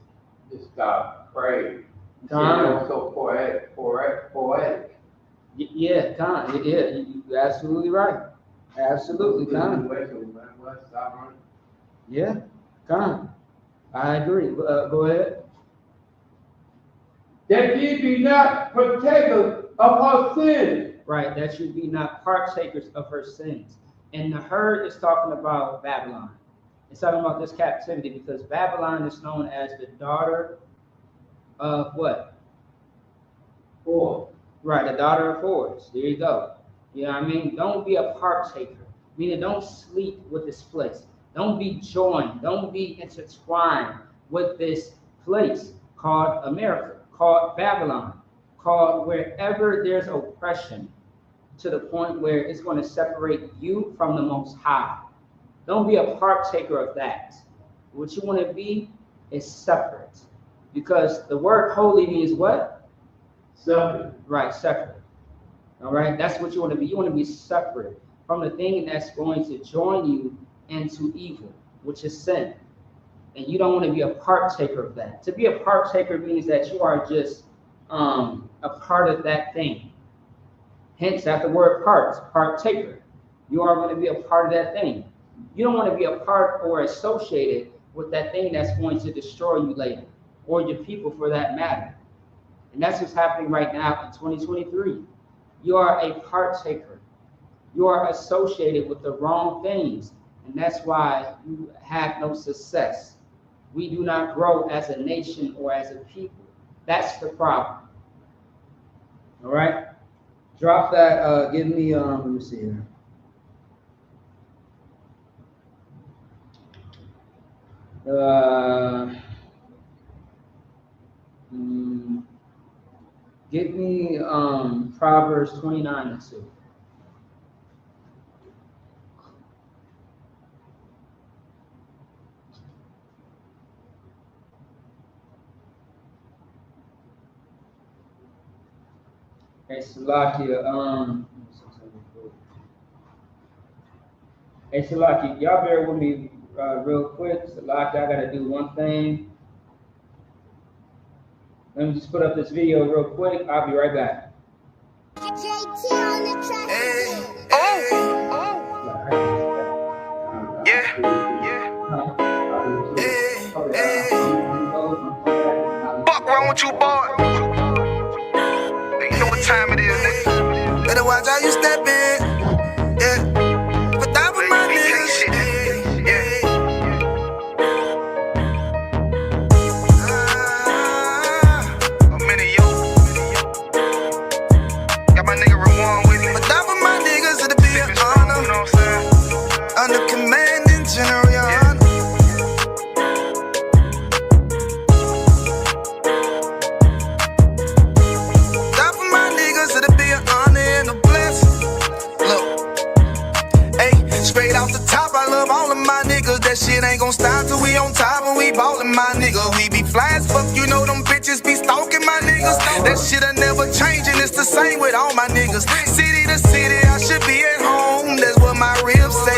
stopped praying. She said that was so poetic. Yeah, Con. Yeah, you're absolutely right. Absolutely, Con. Yeah, Con. I agree. Go ahead. That ye be not partakers of her sin. Right, that you be not partakers of her sins. And the her is talking about Babylon. It's talking about this captivity because Babylon is known as the daughter of what? Whore. Right, the daughter of whores. There you go. You know what I mean? Don't be a partaker. Meaning don't sleep with this place. Don't be joined. Don't be intertwined with this place called America, called Babylon, called wherever there's oppression to the point where it's going to separate you from the Most High. Don't be a partaker of that. What you want to be is separate. Because the word holy means what? Separate. Right, separate. All right, that's what you want to be. You want to be separate from the thing that's going to join you into evil, which is sin. And you don't want to be a partaker of that. To be a partaker means that you are just a part of that thing. Hence, that the word partaker. You are going to be a part of that thing. You don't want to be a part or associated with that thing that's going to destroy you later, or your people for that matter. And that's what's happening right now in 2023. You are a partaker. You are associated with the wrong things. And that's why you have no success. We do not grow as a nation or as a people. That's the problem. All right? Drop that. Give me, let me see here. Give me Proverbs 29:2. Hey, Salakia, hey, Salakia, y'all bear with me real quick. Salakia, I gotta do one thing. Let me just put up this video real quick. I'll be right back. Fuck wrong with you, boy? You know what time it is, nigga. Better watch how you step in. Yeah. But that was my niggas. I'm in it, yo. Got my nigga Rawan with me. But that was my niggas, it'll be an honor. You know what I'm saying? Under commanding General, your honor. That shit ain't gon' stop till we on top and we ballin', my nigga. We be fly as fuck, you know them bitches be stalking my niggas. That shit'll never change and it's the same with all my niggas. City to city, I should be at home, that's what my ribs say.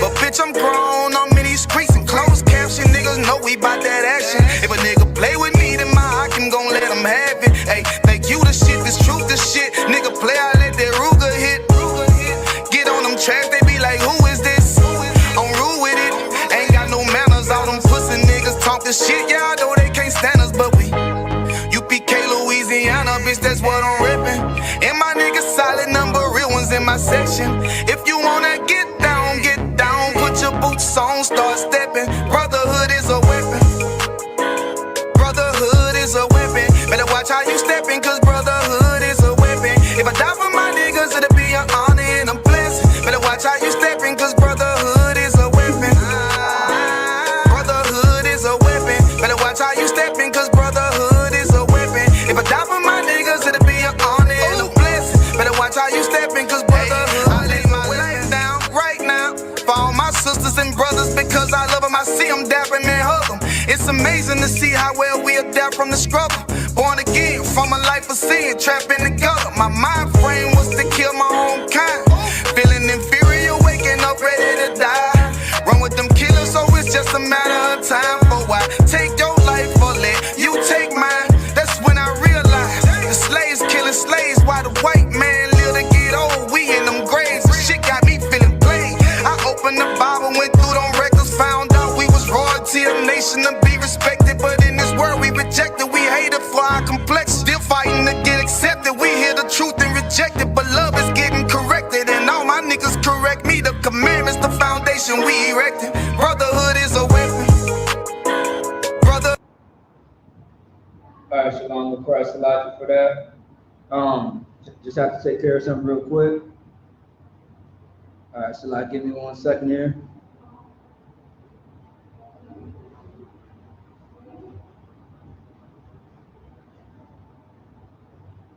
But bitch, I'm grown, I'm in these streets and closed caption. Niggas know we bout that action. If a nigga play with me, then my Hakim gon' let him have it. Hey, think you the shit, this truth the shit. Nigga play, I let that Ruger hit. Get on them tracks, they be like, who is this? I'm rude with it. Ain't got no manners. All them pussy niggas talkin' shit. Yeah, I know they can't stand us, but we UPK, Louisiana, bitch, that's what I'm reppin'. And my niggas solid number, real ones in my section. If you wanna get down, put your boots on, start steppin'. Brotherhood is a weapon. Brotherhood is a weapon. Better watch how you steppin', cause brotherhood is a weapon. If I die for my niggas, it'll be an honor and I'm stepping, cause brotherhood is a weapon. If I die for my niggas, it'll be an honor and a blessing. Better watch how you stepping, cause brotherhood. I lay my life down right now for all my sisters and brothers, because I love them. I see them dapping and hug them. It's amazing to see how well we adapt from the struggle. Born again from a life of sin, trapped in the gutter. My mind frame was to kill my own kind. Feeling inferior, waking up ready to die. Run with them killers, so it's just a matter of time. For why take your life or let you take mine? That's when I realized the slaves killing slaves while the white man live to get old. We in them graves, the shit got me feeling plain. I opened the Bible, went through them records, found out we was royalty, a nation to be respected. But in this world we rejected, we hated for our complex. Still fighting to get accepted. We hear the truth and reject it, but love is getting corrected. And all my niggas correct me. The commandments, the foundation we erected. Brotherhood is a weapon. Brother. All right, Shalom, of course, Elijah for that. Just have to take care of something real quick. All right, Shalom, give me 1 second here.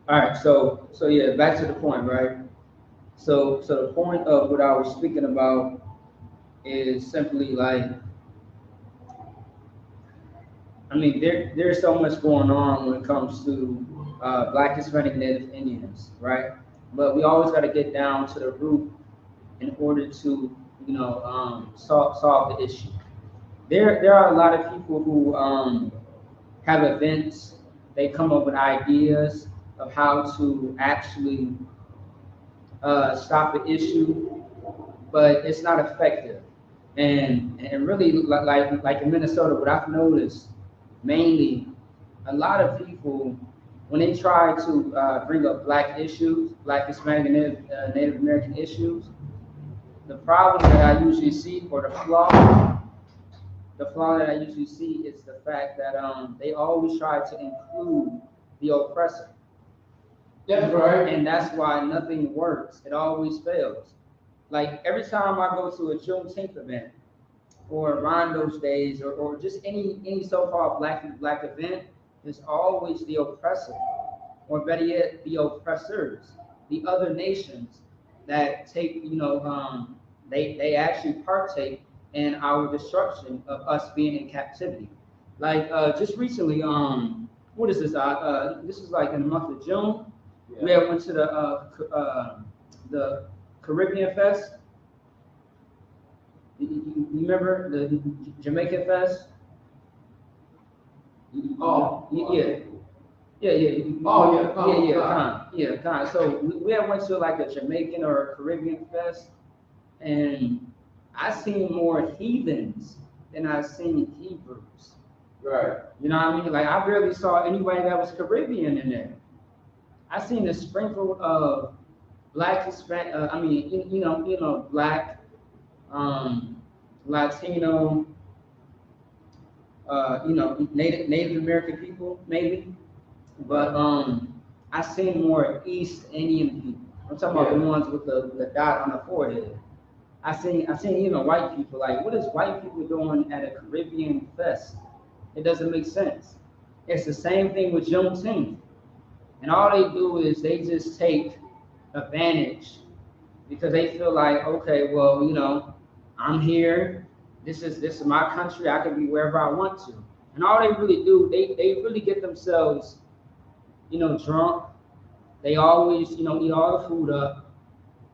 All right, so yeah, back to the point, right? So the point of what I was speaking about is simply like, I mean, there's so much going on when it comes to Black, Hispanic, Native Indians, right? But we always got to get down to the root in order to, solve the issue. There are a lot of people who have events. They come up with ideas of how to actually stop the issue, but it's not effective. And really, like in Minnesota, what I've noticed mainly, a lot of people, when they try to bring up Black issues, Black, Hispanic, and Native American issues, the problem that I usually see, or the flaw that I usually see, is the fact that they always try to include the oppressor. That's right. And that's why nothing works. It always fails. Like every time I go to a Juneteenth event, or Rondo's Days, or just any so-called black event, there's always the oppressor, or better yet, the oppressors, the other nations that take, they actually partake in our destruction of us being in captivity. Like just recently, what is this? This is like in the month of June. Yeah. We had went to the Caribbean Fest. You remember the Jamaican Fest? Oh, yeah. Oh, yeah. Kind. So we had went to like a Jamaican or a Caribbean Fest, and I seen more heathens than I seen Hebrews. Right. You know what I mean? Like I barely saw anybody that was Caribbean in there. I seen a sprinkle of Black, Hispanic. Black, Latino, Native American people maybe, but I seen more East Indian people. I'm talking about the ones with the dot on the forehead. I seen even white people. Like, what is white people doing at a Caribbean fest? It doesn't make sense. It's the same thing with Juneteenth, and all they do is they just take advantage because they feel like, okay, well, I'm here. This is my country. I can be wherever I want to. And all they really do, they really get themselves, drunk. They always, eat all the food up,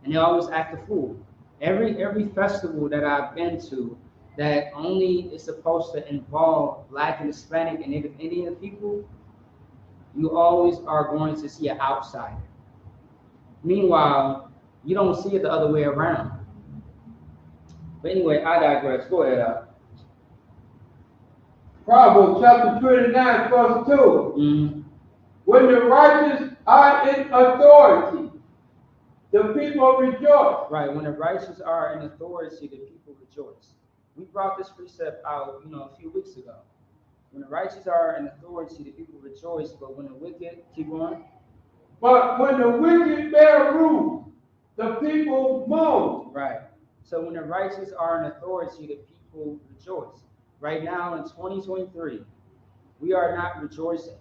and they always act a fool. Every festival that I've been to that only is supposed to involve Black and Hispanic and Native Indian people, you always are going to see an outsider. Meanwhile, you don't see it the other way around. But anyway, I digress. Go ahead, Al. Proverbs chapter 29, verse 2. Mm-hmm. When the righteous are in authority, the people rejoice. Right, when the righteous are in authority, the people rejoice. We brought this precept out, a few weeks ago. When the righteous are in authority, the people rejoice, but when the wicked, keep going. But when the wicked bear rule, the people moan. Right. So when the righteous are in authority, the people rejoice. Right now in 2023, we are not rejoicing.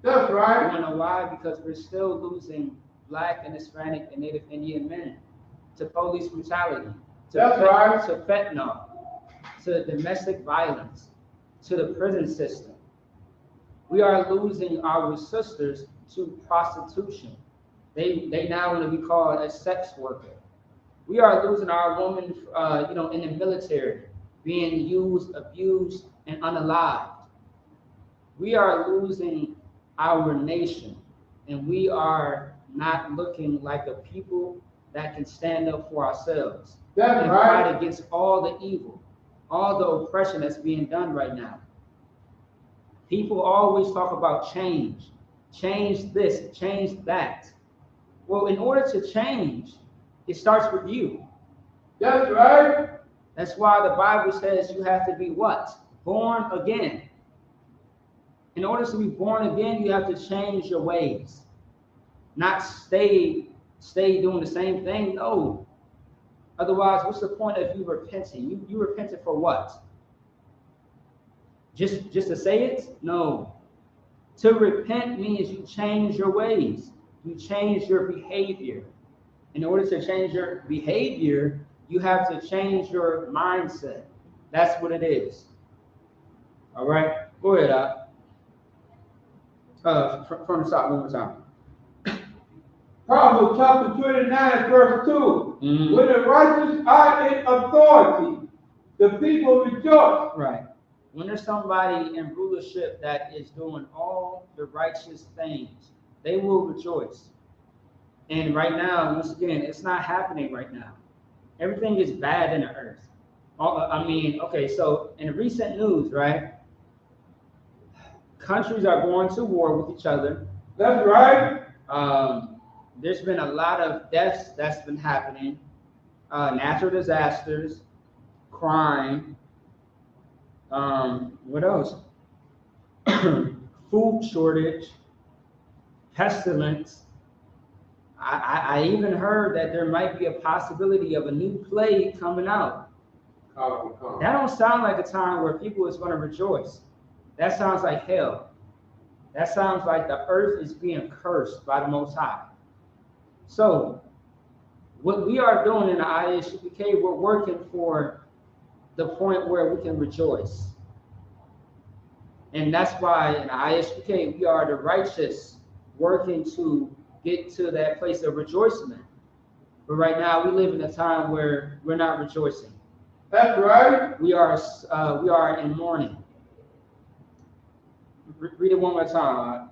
That's You right. want to know why? Because we're still losing Black and Hispanic and Native Indian men to police brutality, That's right. to fentanyl, to domestic violence, to the prison system. We are losing our sisters to prostitution. They now want to be called a sex worker. We are losing our women, in the military, being used, abused, and unalived. We are losing our nation, and we are not looking like a people that can stand up for ourselves That's and right. fight against all the evil, all the oppression that's being done right now. People always talk about change this, change that. Well, in order to change, it starts with you. That's right. That's why the Bible says you have to be what? Born again. In order to be born again, you have to change your ways. Not stay doing the same thing. No. Otherwise, what's the point of you repenting? You repented for what? Just to say it? No. To repent means you change your ways. You change your behavior. In order to change your behavior, you have to change your mindset. That's what it is. All right? Go ahead, from the top one more time. Proverbs chapter 29, verse 2. Mhm. When the righteous are in authority, the people rejoice. Right. When there's somebody in rulership that is doing all the righteous things, they will rejoice. And right now, once again, it's not happening right now. Everything is bad in the earth. Okay, so in the recent news, right? Countries are going to war with each other. That's right. There's been a lot of deaths that's been happening, natural disasters, crime. What else? Food shortage, pestilence. I even heard that there might be a possibility of a new plague coming out. That don't sound like a time where people is going to rejoice. That sounds like hell. That sounds like the earth is being cursed by the Most High. So, what we are doing in the ISUPK, we're working for the point where we can rejoice. And that's why in the ISUPK, we are the righteous working to get to that place of rejoicing. But right now, we live in a time where we're not rejoicing. That's right. We are in mourning. Read it one more time.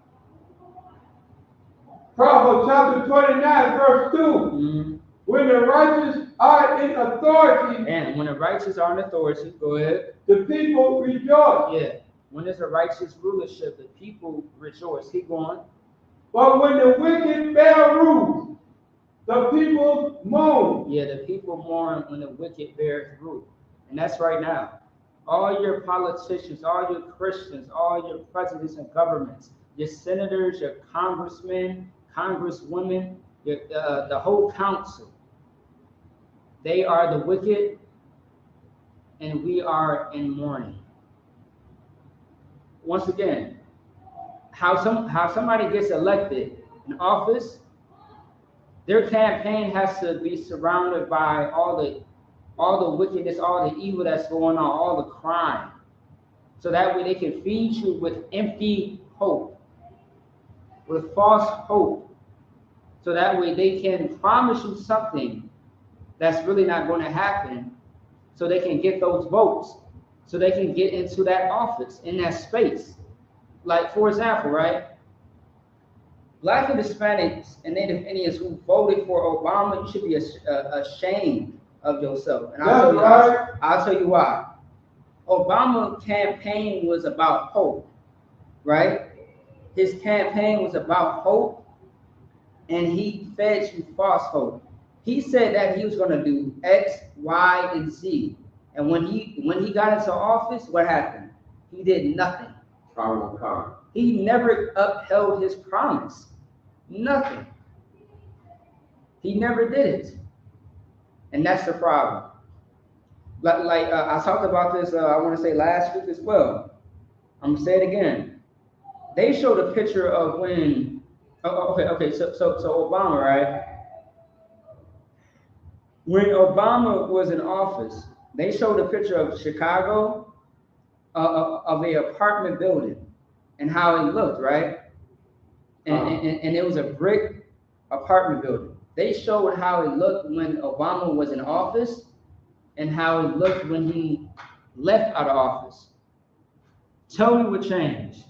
Proverbs chapter 29, verse 2. Mm-hmm. When the righteous are in authority, And when the righteous are in authority, go ahead. the people rejoice. Yeah. When there's a righteous rulership, the people rejoice. Keep going. But when the wicked bear rule, the people moan. Yeah, the people mourn when the wicked bears rule. And that's right now. All your politicians, all your Christians, all your presidents and governments, your senators, your congressmen, congresswomen, the whole council, they are the wicked, and we are in mourning. Once again, how somebody gets elected in office, their campaign has to be surrounded by all the wickedness, all the evil that's going on, all the crime. So that way they can feed you with empty hope, with false hope. So that way they can promise you something that's really not going to happen, so they can get those votes, so they can get into that office, in that space. Like, for example, right? Black and Hispanics and Native Indians who voted for Obama, you should be ashamed of yourself. And I'll tell you why. Obama's campaign was about hope, right? His campaign was about hope, and he fed you false hope. He said that he was going to do X, Y, and Z. And when he got into office, what happened? He did nothing. He never upheld his promise. Nothing. He never did it. And that's the problem. I talked about this, I want to say last week as well. I'm going to say it again. they showed a picture of when. Okay. So Obama, right? When Obama was in office, they showed a picture of Chicago, of a apartment building, and how it looked, right? And it was a brick apartment building. They showed how it looked when Obama was in office, and how it looked when he left out of office. Tell me what changed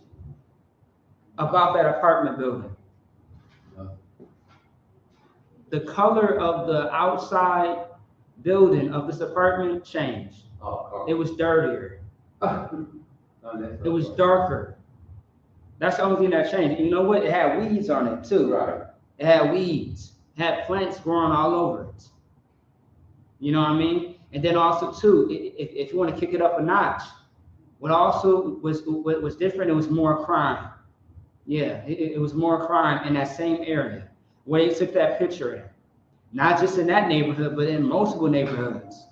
about that apartment building. The color of the outside building of this apartment changed. It was dirtier. It was darker. That's the only thing that changed. And you know what? It had weeds on it too. Right. It had weeds. It had plants growing all over it. You know what I mean? And then also too, if you want to kick it up a notch, what also was different, it was more crime. Yeah, it was more crime in that same area where they took that picture in. Not just in that neighborhood, but in multiple neighborhoods.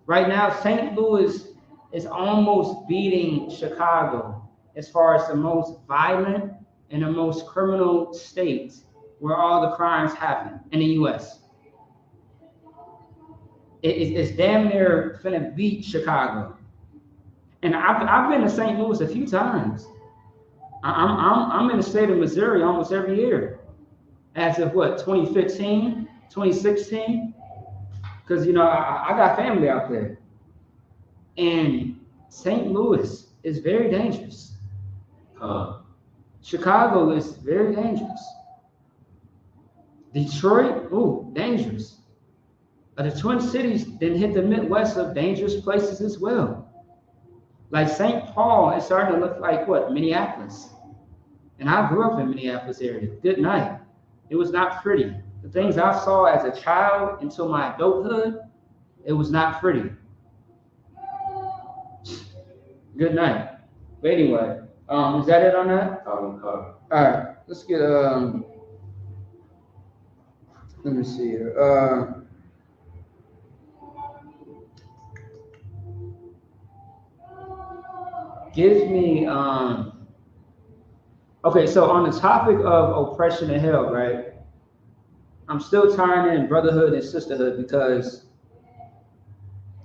Right now, St. Louis is almost beating Chicago as far as the most violent and the most criminal states where all the crimes happen in the U.S. It's damn near finna beat Chicago. And I've been to St. Louis a few times. I'm in the state of Missouri almost every year. As of what, 2015, 2016? Because, you know, I got family out there. And St. Louis is very dangerous. Chicago is very dangerous. Detroit, ooh, dangerous. The Twin Cities then hit the Midwest of dangerous places as well. Like St. Paul is starting to look like what? Minneapolis. And I grew up in Minneapolis area. Good night. It was not pretty. The things I saw as a child until my adulthood, it was not pretty. Good night. But anyway, is that it on that? All right, let's get let me see here. Give me okay, so on the topic of oppression and hell, right? I'm still tying in brotherhood and sisterhood because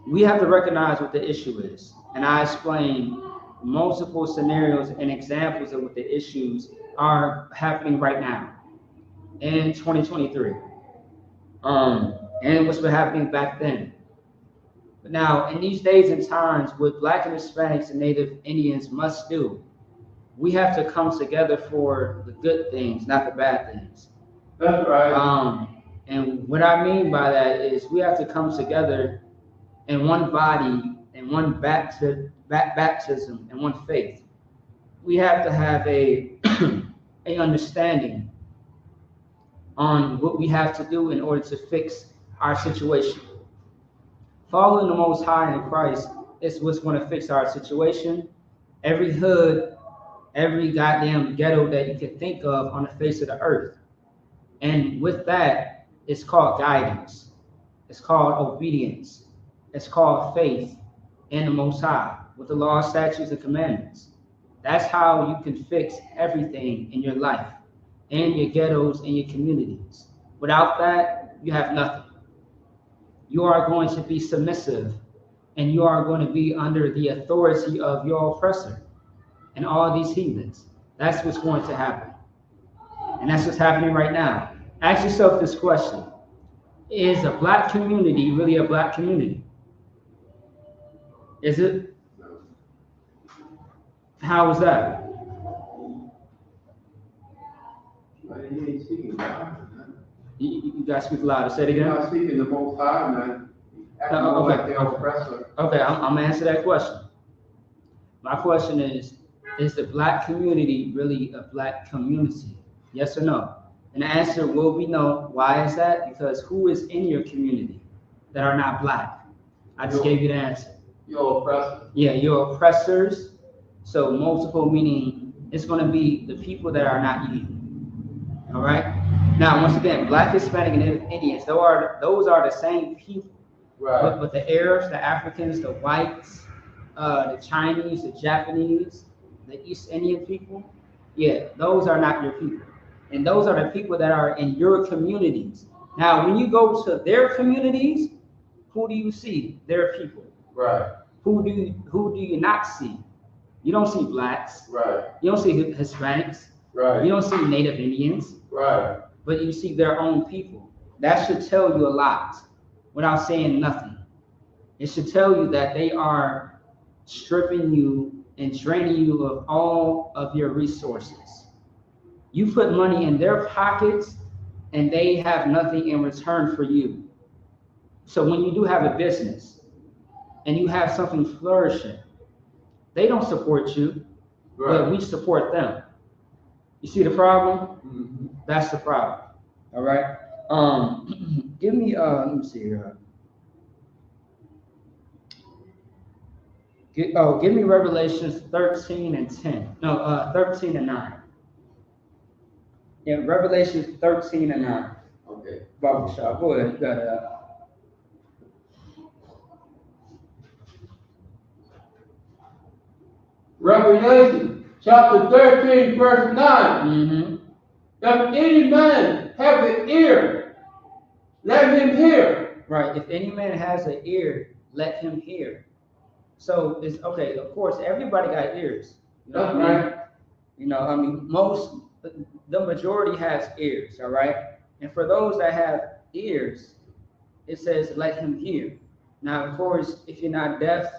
we have to recognize what the issue is. And I explained multiple scenarios and examples of what the issues are happening right now in 2023. And what's been happening back then. But now, in these days and times, what Black and Hispanics and Native Indians must do, we have to come together for the good things, not the bad things. That's right. And what I mean by that is we have to come together in one body and one baptism and one faith. We have to have a understanding on what we have to do in order to fix our situation. Following the Most High in Christ is what's going to fix our situation. Every hood, every goddamn ghetto that you can think of on the face of the earth. And with that, it's called guidance. It's called obedience. It's called faith in the Most High with the law, statutes, and commandments. That's how you can fix everything in your life, in your ghettos, and your communities. Without that, you have nothing. You are going to be submissive, and you are going to be under the authority of your oppressor and all these heathens. That's what's going to happen. And that's what's happening right now. Ask yourself this question. Is a Black community really a Black community? Is it? How is that? You ain't speaking God. You got to speak louder. Say it again. You're not speaking the Most High, man. Acting more like the oppressor. Okay, I'm going to answer that question. My question is the Black community really a Black community? Yes or no? And the answer will be no. Why is that? Because who is in your community that are not Black? I just gave you the answer. Your oppressor. Yeah, your oppressors. So multiple meaning it's going to be the people that are not you. All right? Now, once again, Black, Hispanic, and Native Indians, those are the same people. Right. But the Arabs, the Africans, the whites, the Chinese, the Japanese, the East Indian people, Yeah, those are not your people. And those are the people that are in your communities. Now, when you go to their communities, who do you see? Their people. Right. Who do you not see? You don't see blacks. Right. You don't see Hispanics. Right. You don't see Native Indians. Right. But you see their own people. That should tell you a lot without saying nothing. It should tell you that they are stripping you and draining you of all of your resources. You put money in their pockets and they have nothing in return for you. So when you do have a business and you have something flourishing, they don't support you, but we support them. You see the problem? Mm-hmm. That's the problem. All right. Give me let me see here. Give me Revelations 13 and 10. No, 13 and 9. Yeah, Revelations 13 and 9. Okay. Bible shop. Go ahead. You got it. Revelation chapter 13, verse 9. Mm-hmm. If any man have an ear, let him hear. Right. If any man has an ear, let him hear. So it's okay. Of course, everybody got ears. You know That's what I mean? right. You know, I mean, the majority has ears. All right. And for those that have ears, it says let him hear. Now, of course, if you're not deaf,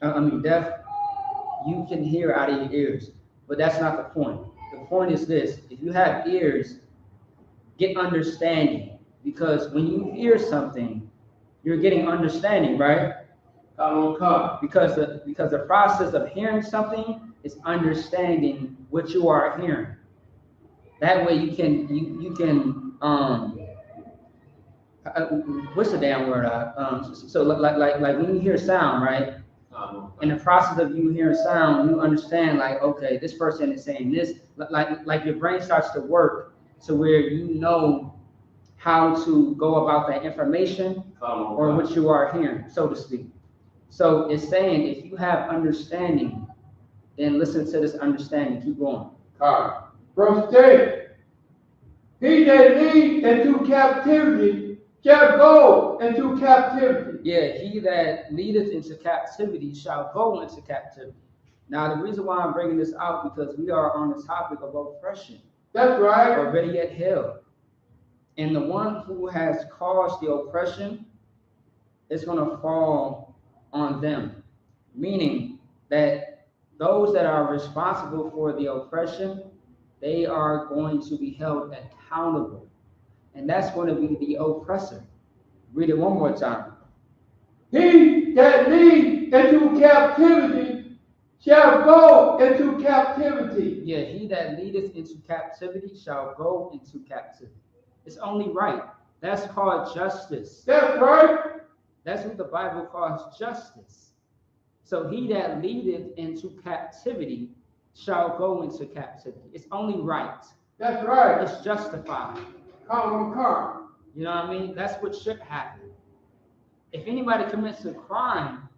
deaf, you can hear out of your ears. But that's not the point. The point is this: if you have ears, get understanding. Because when you hear something, you're getting understanding, right? Because the process of hearing something is understanding what you are hearing. That way you can what's the damn word? So like when you hear sound, right? In the process of you hearing sound, you understand like, okay, this person is saying this. Like your brain starts to work to where you know how to go about that information or what you are hearing, so to speak. So it's saying if you have understanding, then listen to this understanding. Keep going. Verse 10. He that leads into captivity shall go into captivity. Yeah, he that leadeth into captivity shall go into captivity. Now, the reason why I'm bringing this out because we are on the topic of oppression. That's right. Or better yet, hell. And the one who has caused the oppression is going to fall on them. Meaning that those that are responsible for the oppression, they are going to be held accountable. And that's going to be the oppressor. Read it one more time. He that leads into captivity shall go into captivity. Yeah, he that leadeth into captivity shall go into captivity. It's only right. That's called justice. That's right. That's what the Bible calls justice. So he that leadeth into captivity shall go into captivity. It's only right. That's right. It's justified. Come. You know what I mean? That's what should happen. If anybody commits a crime,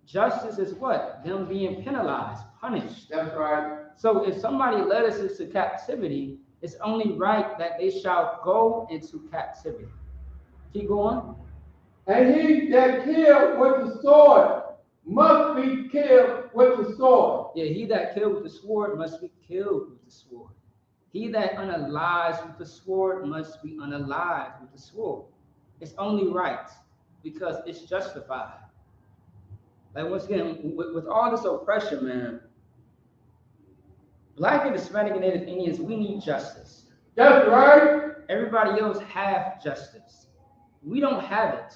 justice is what? Them being penalized, punished. That's right. So if somebody led us into captivity, it's only right that they shall go into captivity. Keep going. And he that killed with the sword must be killed with the sword. Yeah, he that killed with the sword must be killed with the sword. He that unalives with the sword must be unalived with the sword. It's only right because it's justified. Like once again, with all this oppression, man, Black and Hispanic and Native Indians, we need justice. That's right. Everybody else have justice. We don't have it.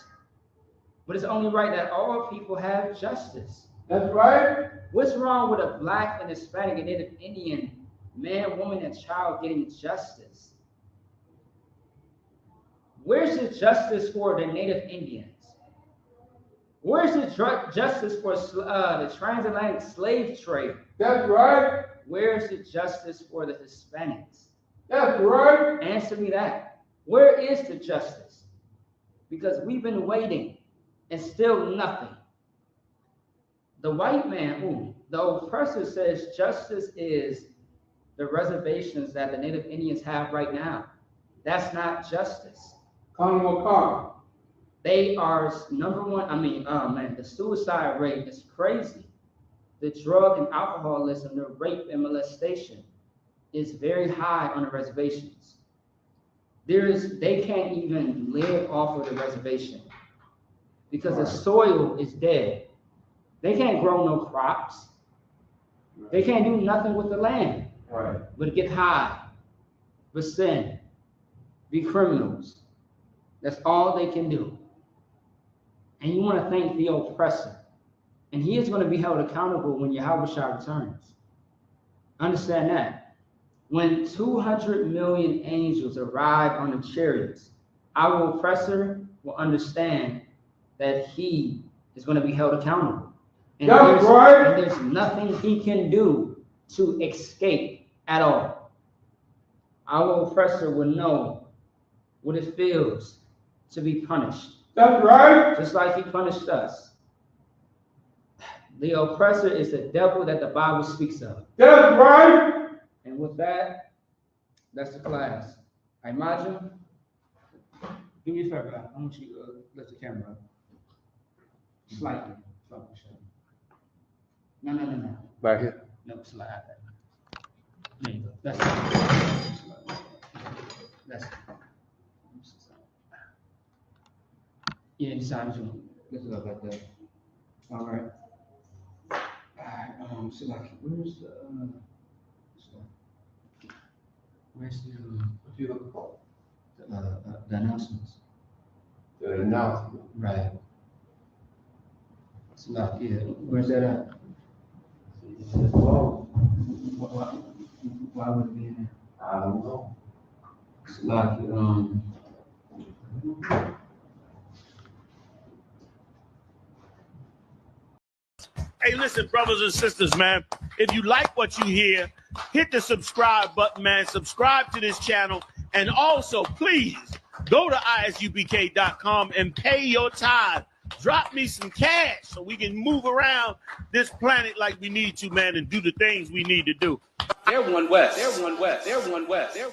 But it's only right that all people have justice. That's right. What's wrong with a Black and Hispanic and Native Indian man, woman, and child getting justice? Where's the justice for the Native Indians? Where's the justice for the transatlantic slave trade? That's right. Where's the justice for the Hispanics? That's right. Answer me that. Where is the justice? Because we've been waiting and still nothing. The white man, The oppressor says justice is the reservations that the Native Indians have right now. That's not justice. They are number one. I mean, oh man, the suicide rate is crazy. The drug and alcoholism, the rape and molestation is very high on the reservations. They can't even live off of the reservation because the soil is dead. They can't grow no crops. They can't do nothing with the land. Right. But get high, but sin, be criminals. That's all they can do. And you want to thank the oppressor. And he is going to be held accountable when Yahweh Shah returns. Understand that. When 200 million angels arrive on the chariots, our oppressor will understand that he is going to be held accountable. And there's nothing he can do to escape at all. Our oppressor will know what it feels to be punished. That's right. Just like he punished us. The oppressor is the devil that the Bible speaks of. That's right. And with that, that's the class. Imagine. Do me a favor. I want you to lift the camera up. Slightly. No. Right here. No, slide that. There you go. That's it. That's it. Yeah, inside you. Lift it up like that. All right. So like, where's What you looking for? the announcements? The announcement. Right. So like, yeah, where's that at? Why would it be in there? I don't know. So like, Hey, listen, brothers and sisters, man. If you like what you hear, hit the subscribe button, man. Subscribe to this channel. And also, please, go to ISUPK.com and pay your tithe. Drop me some cash so we can move around this planet like we need to, man, and do the things we need to do. They're one West. They're one West. They're one West. They're